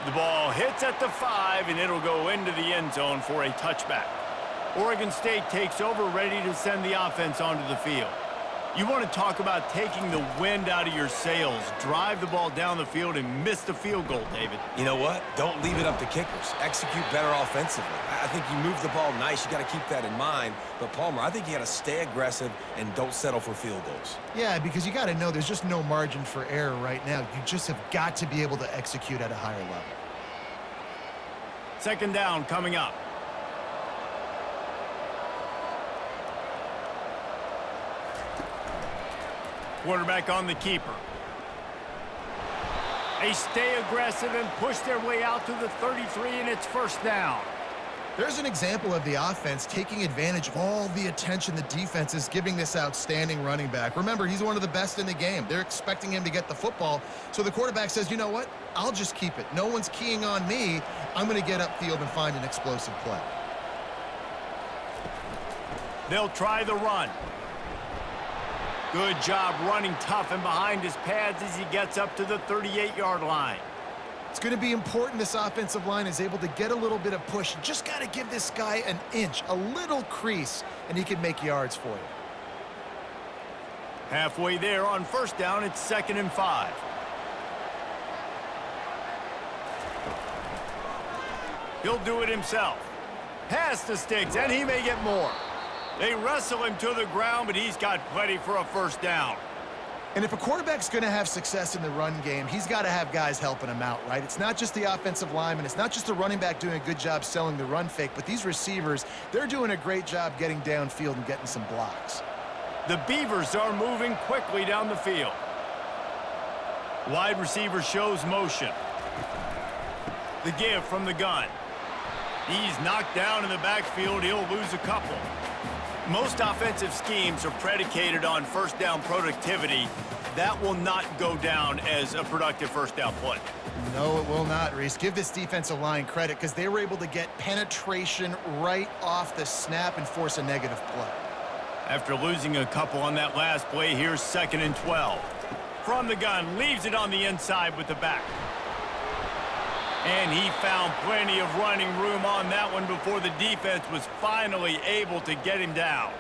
The ball hits at the 5, and it'll go into the end zone for a touchback. Oregon State takes over, ready to send the offense onto the field. You want to talk about taking the wind out of your sails. Drive the ball down the field and miss the field goal, David.
You know what? Don't leave it up to kickers. Execute better offensively. I think you move the ball nice. You got to keep that in mind. But, Palmer, I think you got to stay aggressive and don't settle for field goals.
Yeah, because you got to know there's just no margin for error right now. You just have got to be able to execute at a higher level.
Second down coming up. Quarterback on the keeper. They stay aggressive and push their way out to the 33, and it's first down.
There's an example of the offense taking advantage of all the attention the defense is giving this outstanding running back. Remember, he's one of the best in the game. They're expecting him to get the football, so the quarterback says, you know what? I'll just keep it. No one's keying on me. I'm going to get upfield and find an explosive play.
They'll try the run. Good job running tough and behind his pads as he gets up to the 38-yard line.
It's going to be important this offensive line is able to get a little bit of push. Just got to give this guy an inch, a little crease, and he can make yards for you.
Halfway there on first down, it's 2nd and 5. He'll do it himself. Pass the sticks, and he may get more. They wrestle him to the ground, but he's got plenty for a first down.
And if a quarterback's going to have success in the run game, he's got to have guys helping him out, right? It's not just the offensive lineman. It's not just the running back doing a good job selling the run fake, but these receivers, they're doing a great job getting downfield and getting some blocks.
The Beavers are moving quickly down the field. Wide receiver shows motion. The give from the gun. He's knocked down in the backfield. He'll lose a couple. Most offensive schemes are predicated on first down productivity. That will not go down as a productive first down play.
No, it will not, Reese. Give this defensive line credit because they were able to get penetration right off the snap and force a negative play.
After losing a couple on that last play, here's 2nd and 12. From the gun, leaves it on the inside with the back. And he found plenty of running room on that one before the defense was finally able to get him down.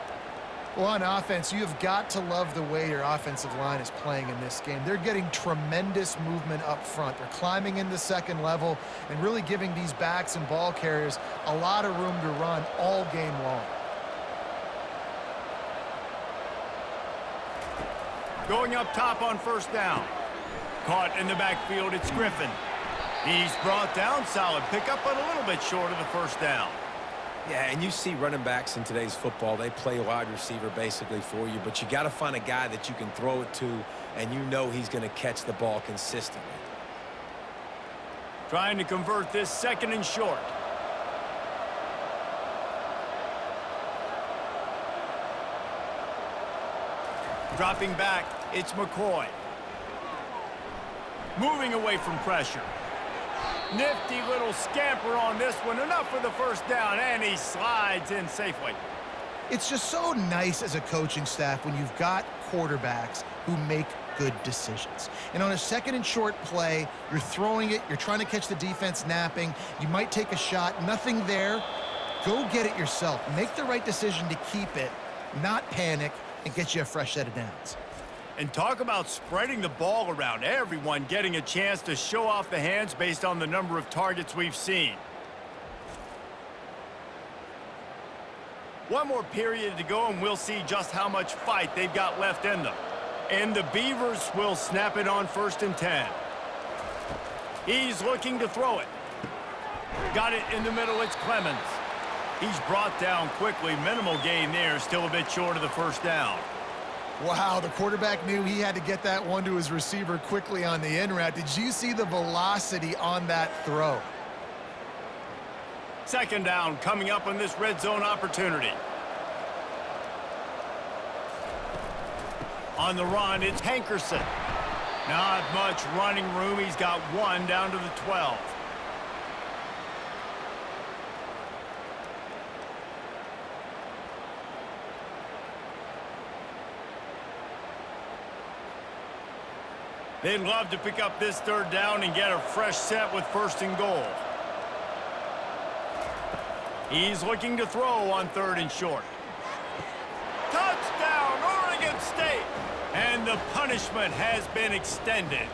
Well, on offense, you've got to love the way your offensive line is playing in this game. They're getting tremendous movement up front. They're climbing in the second level and really giving these backs and ball carriers a lot of room to run all game long.
Going up top on first down. Caught in the backfield, it's Griffin. He's brought down, solid pickup, but a little bit short of the first down.
Yeah, and you see running backs in today's football, they play wide receiver basically for you, but you got to find a guy that you can throw it to, and you know he's going to catch the ball consistently.
Trying to convert this 2nd and short. Dropping back, it's McCoy. Moving away from pressure. Nifty little scamper on this one. Enough for the first down, and he slides in safely.
It's just so nice as a coaching staff when you've got quarterbacks who make good decisions. And on a 2nd and short play, you're throwing it, you're trying to catch the defense napping, you might take a shot, nothing there. Go get it yourself. Make the right decision to keep it, not panic, and get you a fresh set of downs.
And talk about spreading the ball around. Everyone getting a chance to show off the hands based on the number of targets we've seen. One more period to go, and we'll see just how much fight they've got left in them. And the Beavers will snap it on 1st and 10. He's looking to throw it. Got it in the middle, it's Clemens. He's brought down quickly. Minimal gain there, still a bit short of the first down.
Wow, the quarterback knew he had to get that one to his receiver quickly on the in route. Did you see the velocity on that throw?
Second down coming up on this red zone opportunity. On the run, it's Hankerson. Not much running room. He's got one down to the 12. They'd love to pick up this third down and get a fresh set with first and goal. He's looking to throw on third and short. Touchdown, Oregon State! And the punishment has been extended.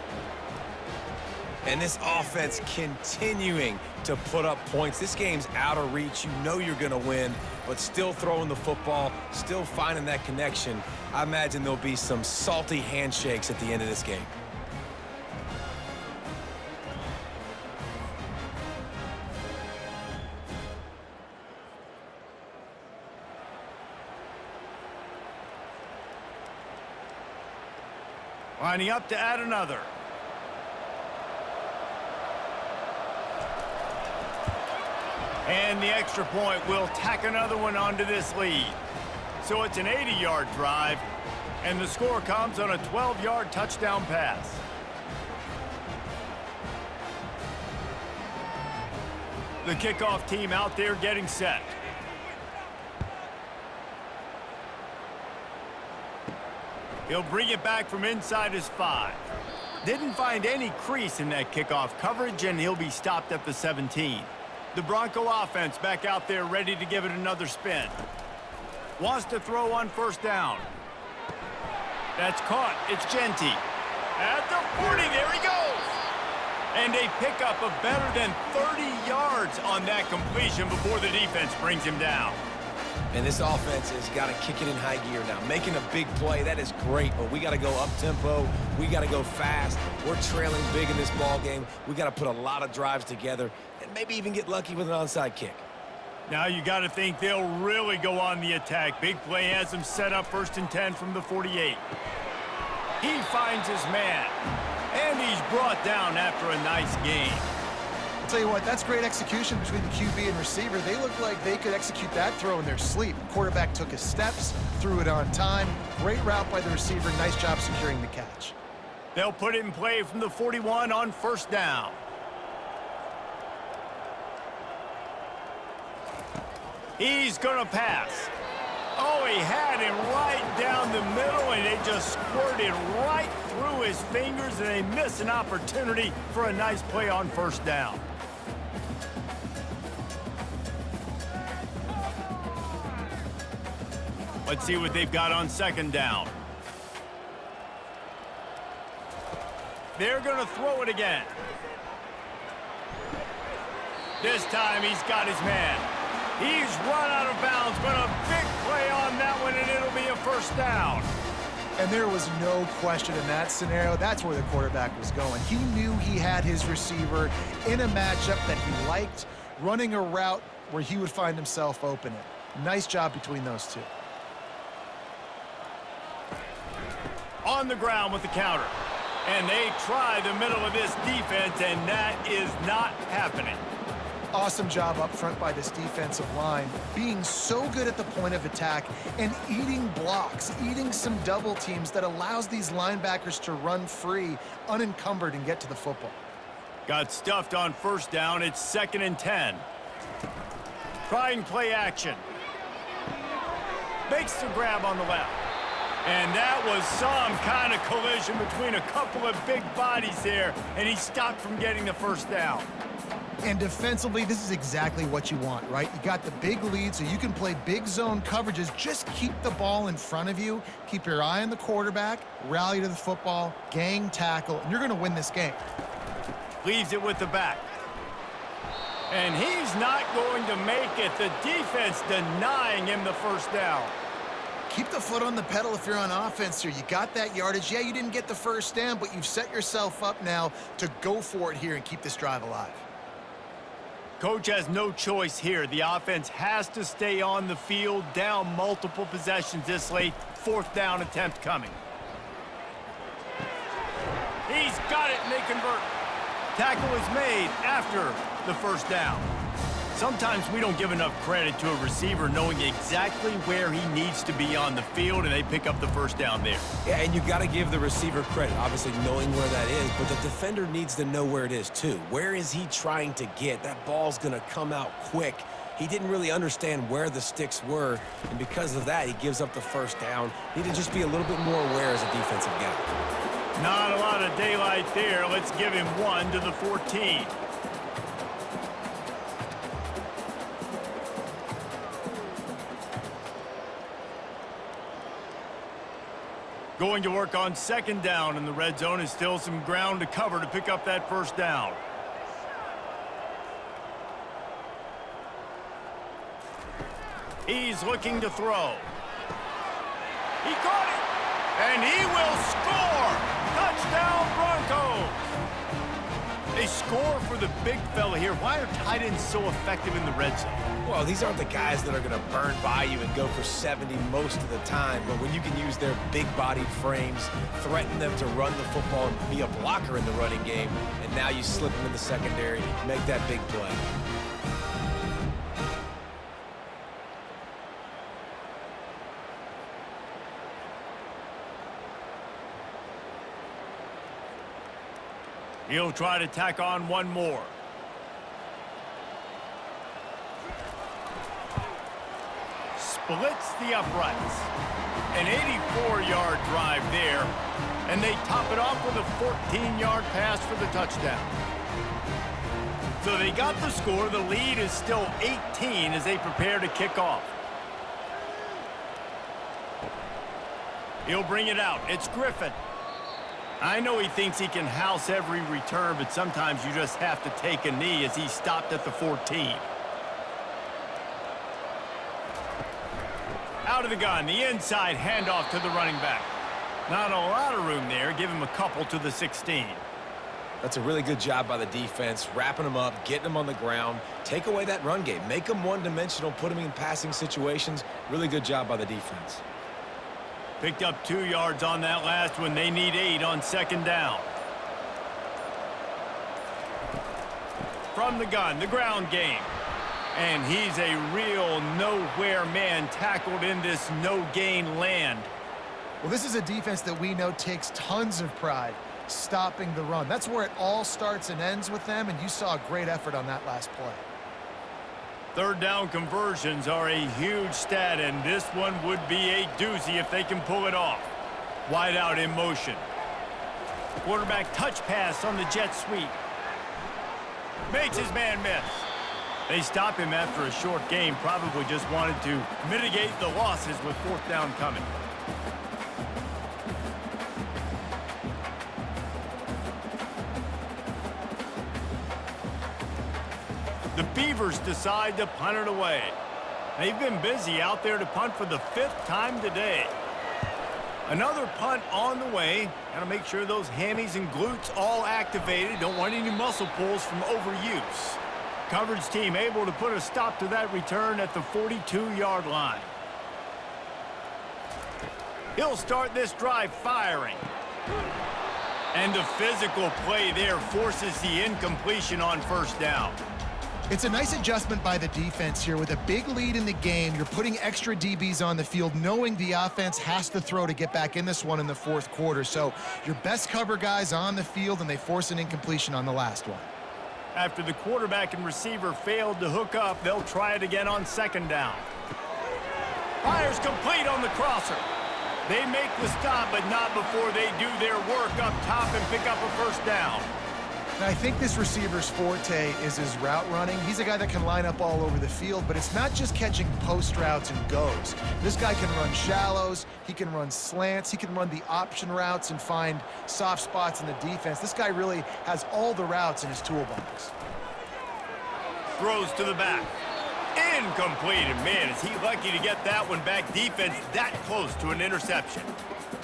And this offense continuing to put up points. This game's out of reach. You know you're going to win, but still throwing the football, still finding that connection. I imagine there'll be some salty handshakes at the end of this game.
Lining up to add another. And the extra point will tack another one onto this lead. So it's an 80-yard drive, and the score comes on a 12-yard touchdown pass. The kickoff team out there getting set. He'll bring it back from inside his 5. Didn't find any crease in that kickoff coverage, and he'll be stopped at the 17. The Bronco offense back out there ready to give it another spin. Wants to throw on first down. That's caught. It's Genty. At the 40, there he goes. And a pickup of better than 30 yards on that completion before the defense brings him down.
And this offense has got to kick it in high gear now. Making a big play, that is great, but we got to go up-tempo. We got to go fast. We're trailing big in this ball game. We got to put a lot of drives together and maybe even get lucky with an onside kick.
Now you got to think they'll really go on the attack. Big play has them set up first and 10 from the 48. He finds his man, and he's brought down after a nice gain.
I'll tell you what, that's great execution between the QB and receiver. They look like they could execute that throw in their sleep. The quarterback took his steps, threw it on time. Great route by the receiver. Nice job securing the catch.
They'll put it in play from the 41 on first down. He's going to pass. Oh, he had him right down the middle, and it just squirted right through his fingers, and they miss an opportunity for a nice play on first down. Let's see what they've got on second down. They're going to throw it again. This time he's got his man. He's run out of bounds, but a big play on that one, and it'll be a first down.
And there was no question in that scenario. That's where the quarterback was going. He knew he had his receiver in a matchup that he liked, running a route where he would find himself open. Nice job between those two.
On the ground with the counter. And they try the middle of this defense, and that is not happening.
Awesome job up front by this defensive line, being so good at the point of attack and eating blocks, eating some double teams that allows these linebackers to run free, unencumbered, and get to the football.
Got stuffed on first down. It's 2nd and 10. Trying play action. Makes the grab on the left. And that was some kind of collision between a couple of big bodies there, and he stopped from getting the first down.
And defensively, this is exactly what you want, right? You got the big lead, so you can play big zone coverages. Just keep the ball in front of you. Keep your eye on the quarterback, rally to the football, gang tackle, and you're going to win this game.
Leaves it with the back. And he's not going to make it. The defense denying him the first down.
Keep the foot on the pedal if you're on offense here. You got that yardage. Yeah, you didn't get the first down, but you've set yourself up now to go for it here and keep this drive alive.
Coach has no choice here. The offense has to stay on the field, down multiple possessions this late. Fourth down attempt coming. He's got it, and they convert. Tackle is made after the first down. Sometimes we don't give enough credit to a receiver knowing exactly where he needs to be on the field, and they pick up the first down there.
Yeah, and you got to give the receiver credit, obviously knowing where that is, but the defender needs to know where it is too. Where is he trying to get? That ball's going to come out quick. He didn't really understand where the sticks were, and because of that, he gives up the first down. Need to just be a little bit more aware as a defensive guy.
Not a lot of daylight there. Let's give him 1 to the 14. Going to work on second down in the red zone is still some ground to cover to pick up that first down. He's looking to throw. He caught it, and he will score! Touchdown, Broncos! They score for the big fella here. Why are tight ends so effective in the red zone?
Well, these aren't the guys that are going to burn by you and go for 70 most of the time, but when you can use their big-bodied frames, threaten them to run the football and be a blocker in the running game, and now you slip them in the secondary, make that big play.
He'll try to tack on one more. Splits the uprights. An 84-yard drive there, and they top it off with a 14-yard pass for the touchdown. So they got the score. The lead is still 18 as they prepare to kick off. He'll bring it out. It's Griffin. I know he thinks he can house every return, but sometimes you just have to take a knee as he stopped at the 14. Out of the gun, the inside handoff to the running back. Not a lot of room there. Give him a couple to the 16.
That's a really good job by the defense, wrapping them up, getting them on the ground. Take away that run game. Make them one-dimensional, put them in passing situations. Really good job by the defense.
Picked up 2 yards on that last one. They need 8 on second down. From the gun, the ground game. And he's a real nowhere man tackled in this no-gain land.
Well, this is a defense that we know takes tons of pride stopping the run. That's where it all starts and ends with them, and you saw a great effort on that last play.
Third down conversions are a huge stat, and this one would be a doozy if they can pull it off. Wide out in motion. Quarterback touch pass on the jet sweep. Makes his man miss. They stop him after a short game. Probably just wanted to mitigate the losses with fourth down coming. The Beavers decide to punt it away. They've been busy out there to punt for the 5th time today. Another punt on the way. Got to make sure those hammies and glutes all activated. Don't want any muscle pulls from overuse. Coverage team able to put a stop to that return at the 42-yard line. He'll start this drive firing. And the physical play there forces the incompletion on first down.
It's a nice adjustment by the defense here. With a big lead in the game, you're putting extra DBs on the field, knowing the offense has to throw to get back in this one in the fourth quarter. So your best cover guys on the field, and they force an incompletion on the last one.
After the quarterback and receiver failed to hook up, they'll try it again on second down. Fires complete on the crosser. They make the stop, but not before they do their work up top and pick up a first down.
And I think this receiver's forte is his route running. He's a guy that can line up all over the field, but it's not just catching post routes and goes. This guy can run shallows, he can run slants, he can run the option routes and find soft spots in the defense. This guy really has all the routes in his toolbox.
Throws to the back. Incomplete, and man, is he lucky to get that one back. Defense that close to an interception.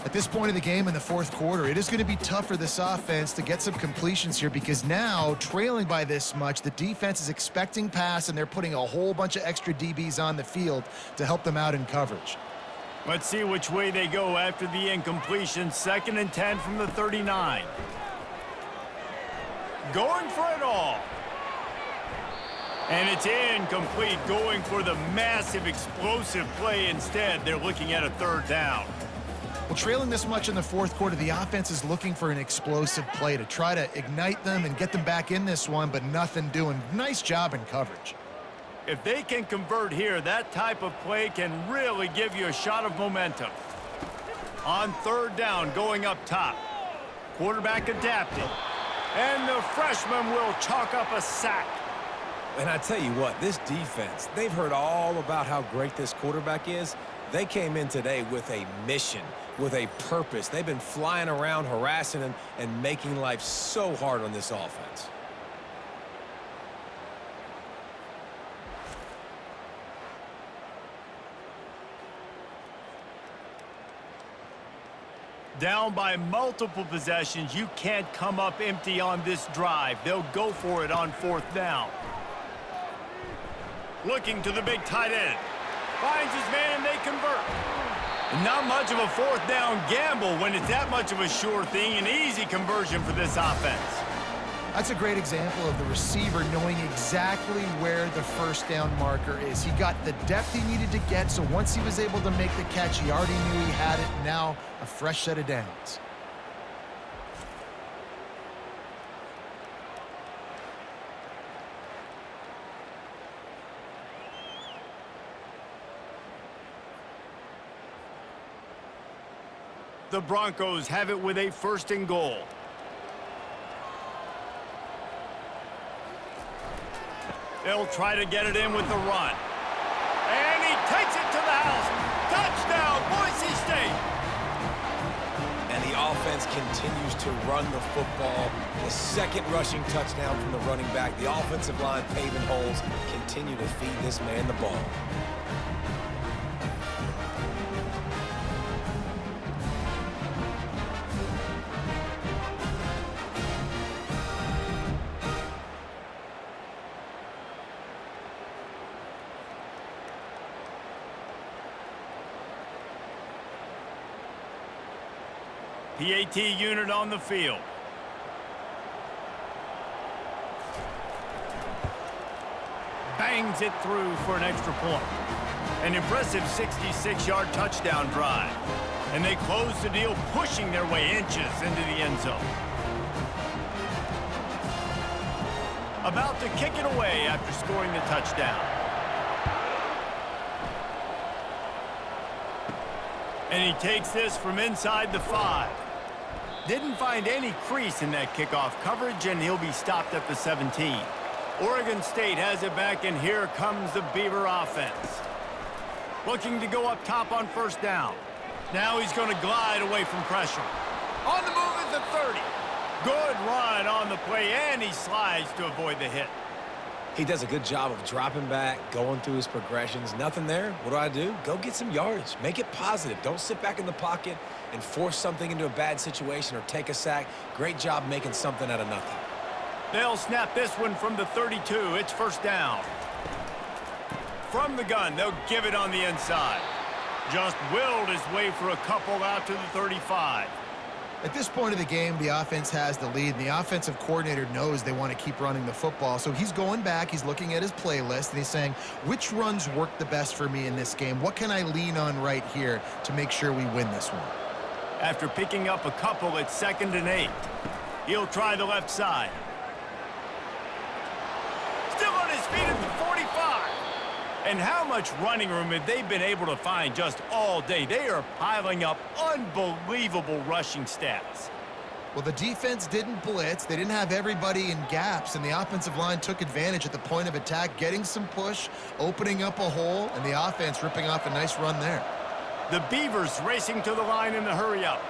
At this point of the game in the fourth quarter, it is going to be tough for this offense to get some completions here because now, trailing by this much, the defense is expecting pass, and they're putting a whole bunch of extra DBs on the field to help them out in coverage.
Let's see which way they go after the incompletion. 2nd and 10 from the 39. Going for it all. And it's incomplete, going for the massive explosive play instead. They're looking at a 3rd down.
Well, trailing this much in the fourth quarter, the offense is looking for an explosive play to try to ignite them and get them back in this one, but nothing doing. Nice job in coverage.
If they can convert here, that type of play can really give you a shot of momentum. On 3rd down, going up top. Quarterback adapted. And the freshman will chalk up a sack.
And I tell you what, this defense, they've heard all about how great this quarterback is. They came in today with a mission, with a purpose. They've been flying around, harassing him, and making life so hard on this offense.
Down by multiple possessions, you can't come up empty on this drive. They'll go for it on 4th down. Looking to the big tight end. Finds his man, and they convert. Not much of a 4th down gamble when it's that much of a sure thing. An easy conversion for this offense.
That's a great example of the receiver knowing exactly where the 1st down marker is. He got the depth he needed to get, so once he was able to make the catch, he already knew he had it. Now, a fresh set of downs.
The Broncos have it with a 1st and goal. They'll try to get it in with the run. And he takes it to the house. Touchdown, Boise State.
And the offense continues to run the football. The 2nd rushing touchdown from the running back. The offensive line paving holes. Continue to feed this man the ball.
PAT unit on the field. Bangs it through for an extra point. An impressive 66-yard touchdown drive. And they close the deal, pushing their way inches into the end zone. About to kick it away after scoring the touchdown. And he takes this from inside the 5. Didn't find any crease in that kickoff coverage, and he'll be stopped at the 17. Oregon State has it back, and here comes the Beaver offense. Looking to go up top on 1st down. Now he's going to glide away from pressure. On the move at the 30. Good run on the play, and he slides to avoid the hit.
He does a good job of dropping back, going through his progressions. Nothing there. What do? Go get some yardage. Make it positive. Don't sit back in the pocket and force something into a bad situation or take a sack. Great job making something out of nothing.
They'll snap this one from the 32. It's 1st down. From the gun, they'll give it on the inside. Just willed his way for a couple out to the 35.
At this point of the game, the offense has the lead, and the offensive coordinator knows they want to keep running the football. So he's going back, he's looking at his playlist, and he's saying, which runs work the best for me in this game? What can I lean on right here to make sure we win this one?
After picking up a couple, it's 2nd and 8. He'll try the left side. Still on his feet at the 45. And how much running room have they been able to find just all day? They are piling up unbelievable rushing stats.
Well, the defense didn't blitz. They didn't have everybody in gaps, and the offensive line took advantage at the point of attack, getting some push, opening up a hole, and the offense ripping off a nice run there.
The Beavers racing to the line in the hurry-up.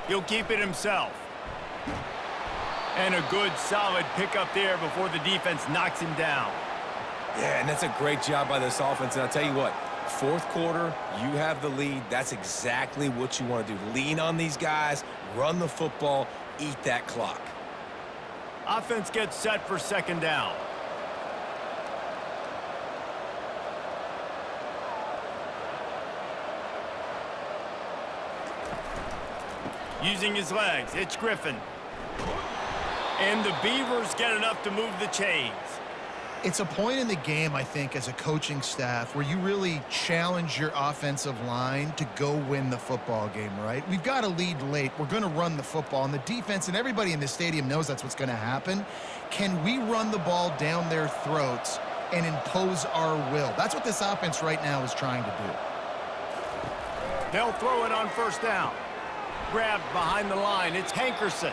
He'll keep it himself. And a good, solid pickup there before the defense knocks him down.
Yeah, and that's a great job by this offense. And I'll tell you what, fourth quarter, you have the lead. That's exactly what you want to do. Lean on these guys, run the football, eat that clock.
Offense gets set for second down. Using his legs, it's Griffin. And the Beavers get enough to move the chains.
It's a point in the game, I think, as a coaching staff where you really challenge your offensive line to go win the football game, right? We've got a lead late. We're going to run the football. And the defense and everybody in the stadium knows that's what's going to happen. Can we run the ball down their throats and impose our will? That's what this offense right now is trying to do.
They'll throw it on first down. Grabbed behind the line, it's Hankerson.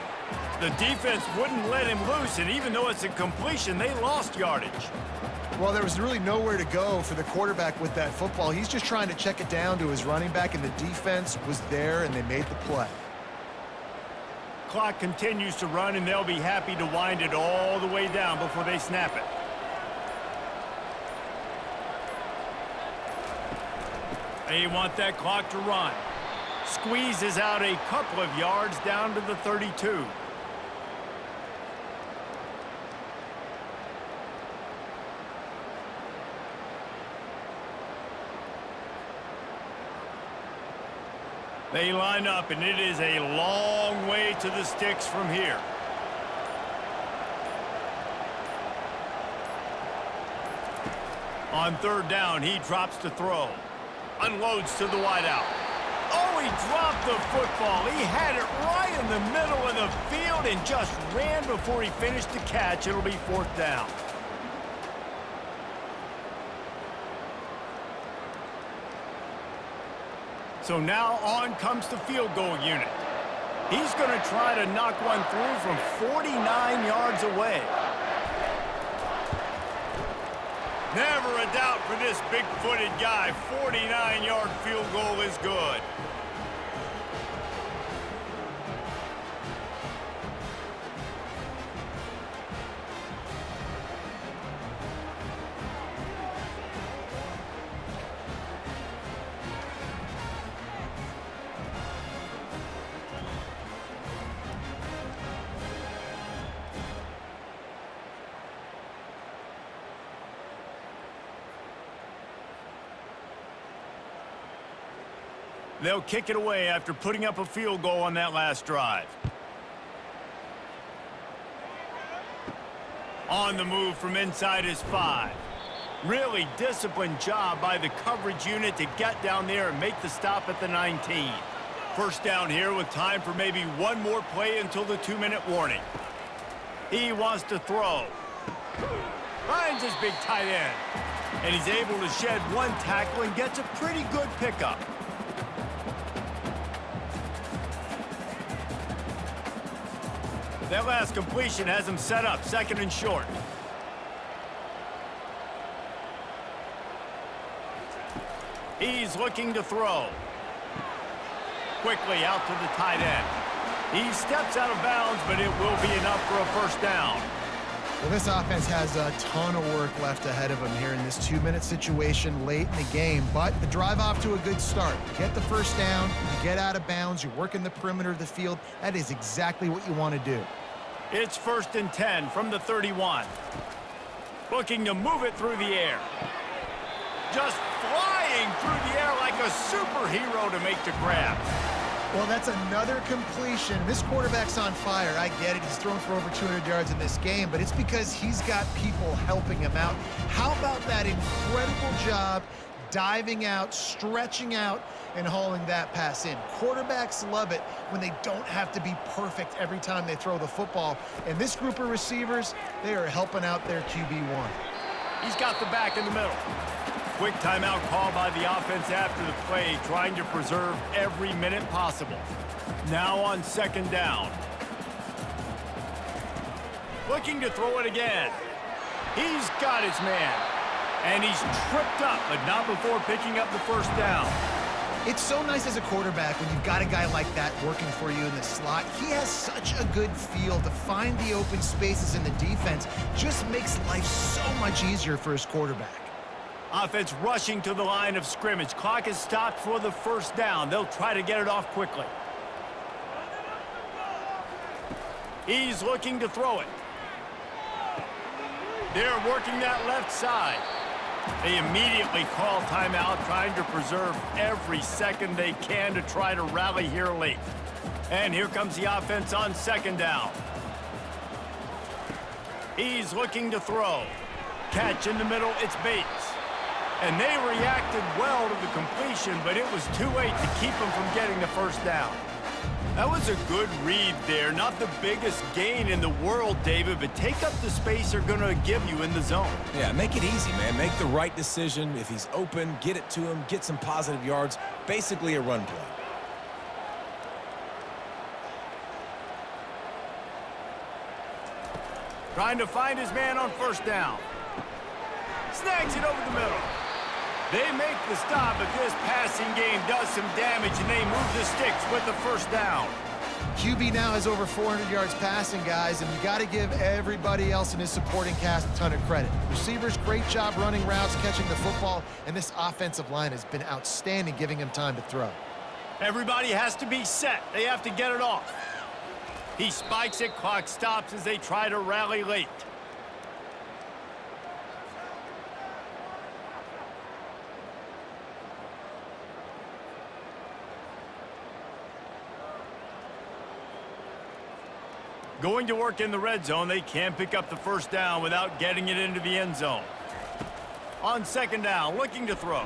The defense wouldn't let him loose, and even though it's a completion, they lost yardage.
Well, there was really nowhere to go for the quarterback with that football. He's just trying to check it down to his running back, and the defense was there, and they made the play.
Clock continues to run, and they'll be happy to wind it all the way down before they snap it. They want that clock to run. Squeezes out a couple of yards down to the 32. They line up, and it is a long way to the sticks from here. On third down, he drops to throw. Unloads to the wideout. Oh, he dropped the football. He had it right in the middle of the field and just ran before he finished the catch. It'll be fourth down. So now on comes the field goal unit. He's going to try to knock one through from 49 yards away. Never a doubt for this big-footed guy. 49-yard field goal is good. They'll kick it away after putting up a field goal on that last drive. On the move from inside his 5. Really disciplined job by the coverage unit to get down there and make the stop at the 19. First down here with time for maybe one more play until the 2-minute warning. He wants to throw. Finds his big tight end. And he's able to shed one tackle and gets a pretty good pickup. That last completion has him set up, second and short. He's looking to throw. Quickly out to the tight end. He steps out of bounds, but it will be enough for a first down.
Well, this offense has a ton of work left ahead of them here in this 2-minute situation late in the game, but the drive off to a good start. You get the first down, you get out of bounds, you're working the perimeter of the field. That is exactly what you want to do.
It's 1st and 10 from the 31. Looking to move it through the air. Just flying through the air like a superhero to make the grab.
Well, that's another completion. This quarterback's on fire. I get it. He's thrown for over 200 yards in this game, but it's because he's got people helping him out. How about that incredible job diving out, stretching out, and hauling that pass in? Quarterbacks love it when they don't have to be perfect every time they throw the football. And this group of receivers, they are helping out their QB1.
He's got the back in the middle. Quick timeout call by the offense after the play, trying to preserve every minute possible. Now on second down. Looking to throw it again. He's got his man. And he's tripped up, but not before picking up the first down.
It's so nice as a quarterback when you've got a guy like that working for you in the slot. He has such a good feel to find the open spaces in the defense. Just makes life so much easier for his quarterback.
Offense rushing to the line of scrimmage. Clock is stopped for the first down. They'll try to get it off quickly. He's looking to throw it. They're working that left side. They immediately call timeout, trying to preserve every second they can to try to rally here late. And here comes the offense on second down. He's looking to throw. Catch in the middle, it's Bates. And they reacted well to the completion, but it was too late to keep them from getting the first down. That was a good read there. Not the biggest gain in the world, David, but take up the space they're going to give you in the zone.
Yeah, make it easy, man. Make the right decision. If he's open, get it to him, get some positive yards. Basically a run play.
Trying to find his man on first down. Snags it over the middle. They make the stop, but this passing game does some damage, and they move the sticks with the first down.
QB now has over 400 yards passing, guys, and you got to give everybody else in his supporting cast a ton of credit. Receivers, great job running routes, catching the football, and this offensive line has been outstanding, giving him time to throw.
Everybody has to be set. They have to get it off. He spikes it, clock stops as they try to rally late. Going to work in the red zone, they can't pick up the first down without getting it into the end zone. On second down, looking to throw.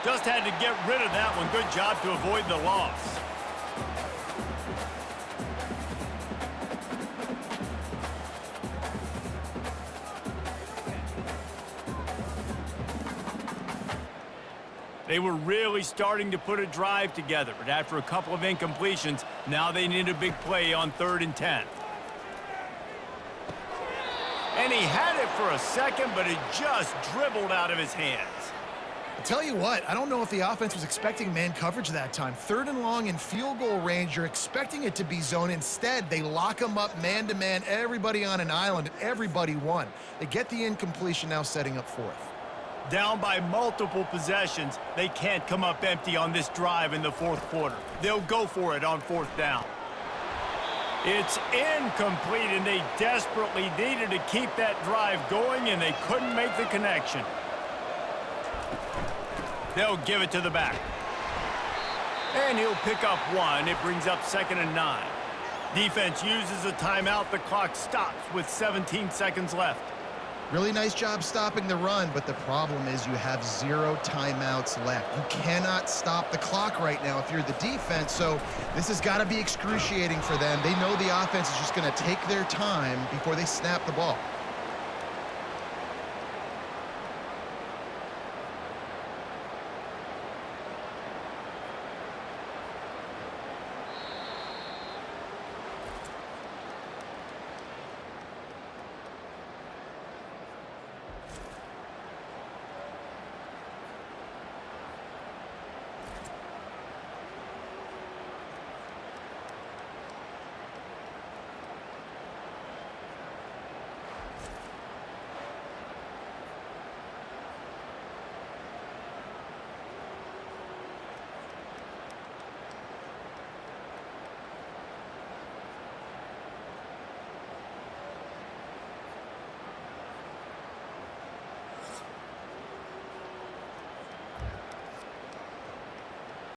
Just had to get rid of that one. Good job to avoid the loss. They were really starting to put a drive together, but after a couple of incompletions, now they need a big play on 3rd and 10. And he had it for a second, but it just dribbled out of his hands.
I'll tell you what, I don't know if the offense was expecting man coverage that time. 3rd and long in field goal range, you're expecting it to be zone. Instead, they lock them up man-to-man, everybody on an island, and everybody won. They get the incompletion, now setting up 4th.
Down by multiple possessions, they can't come up empty on this drive in the 4th quarter. They'll go for it on 4th down. It's incomplete, and they desperately needed to keep that drive going, and they couldn't make the connection. They'll give it to the back. And he'll pick up 1. It brings up 2nd and 9. Defense uses a timeout. The clock stops with 17 seconds left.
Really nice job stopping the run, but the problem is you have 0 timeouts left. You cannot stop the clock right now if you're the defense, so this has got to be excruciating for them. They know the offense is just going to take their time before they snap the ball.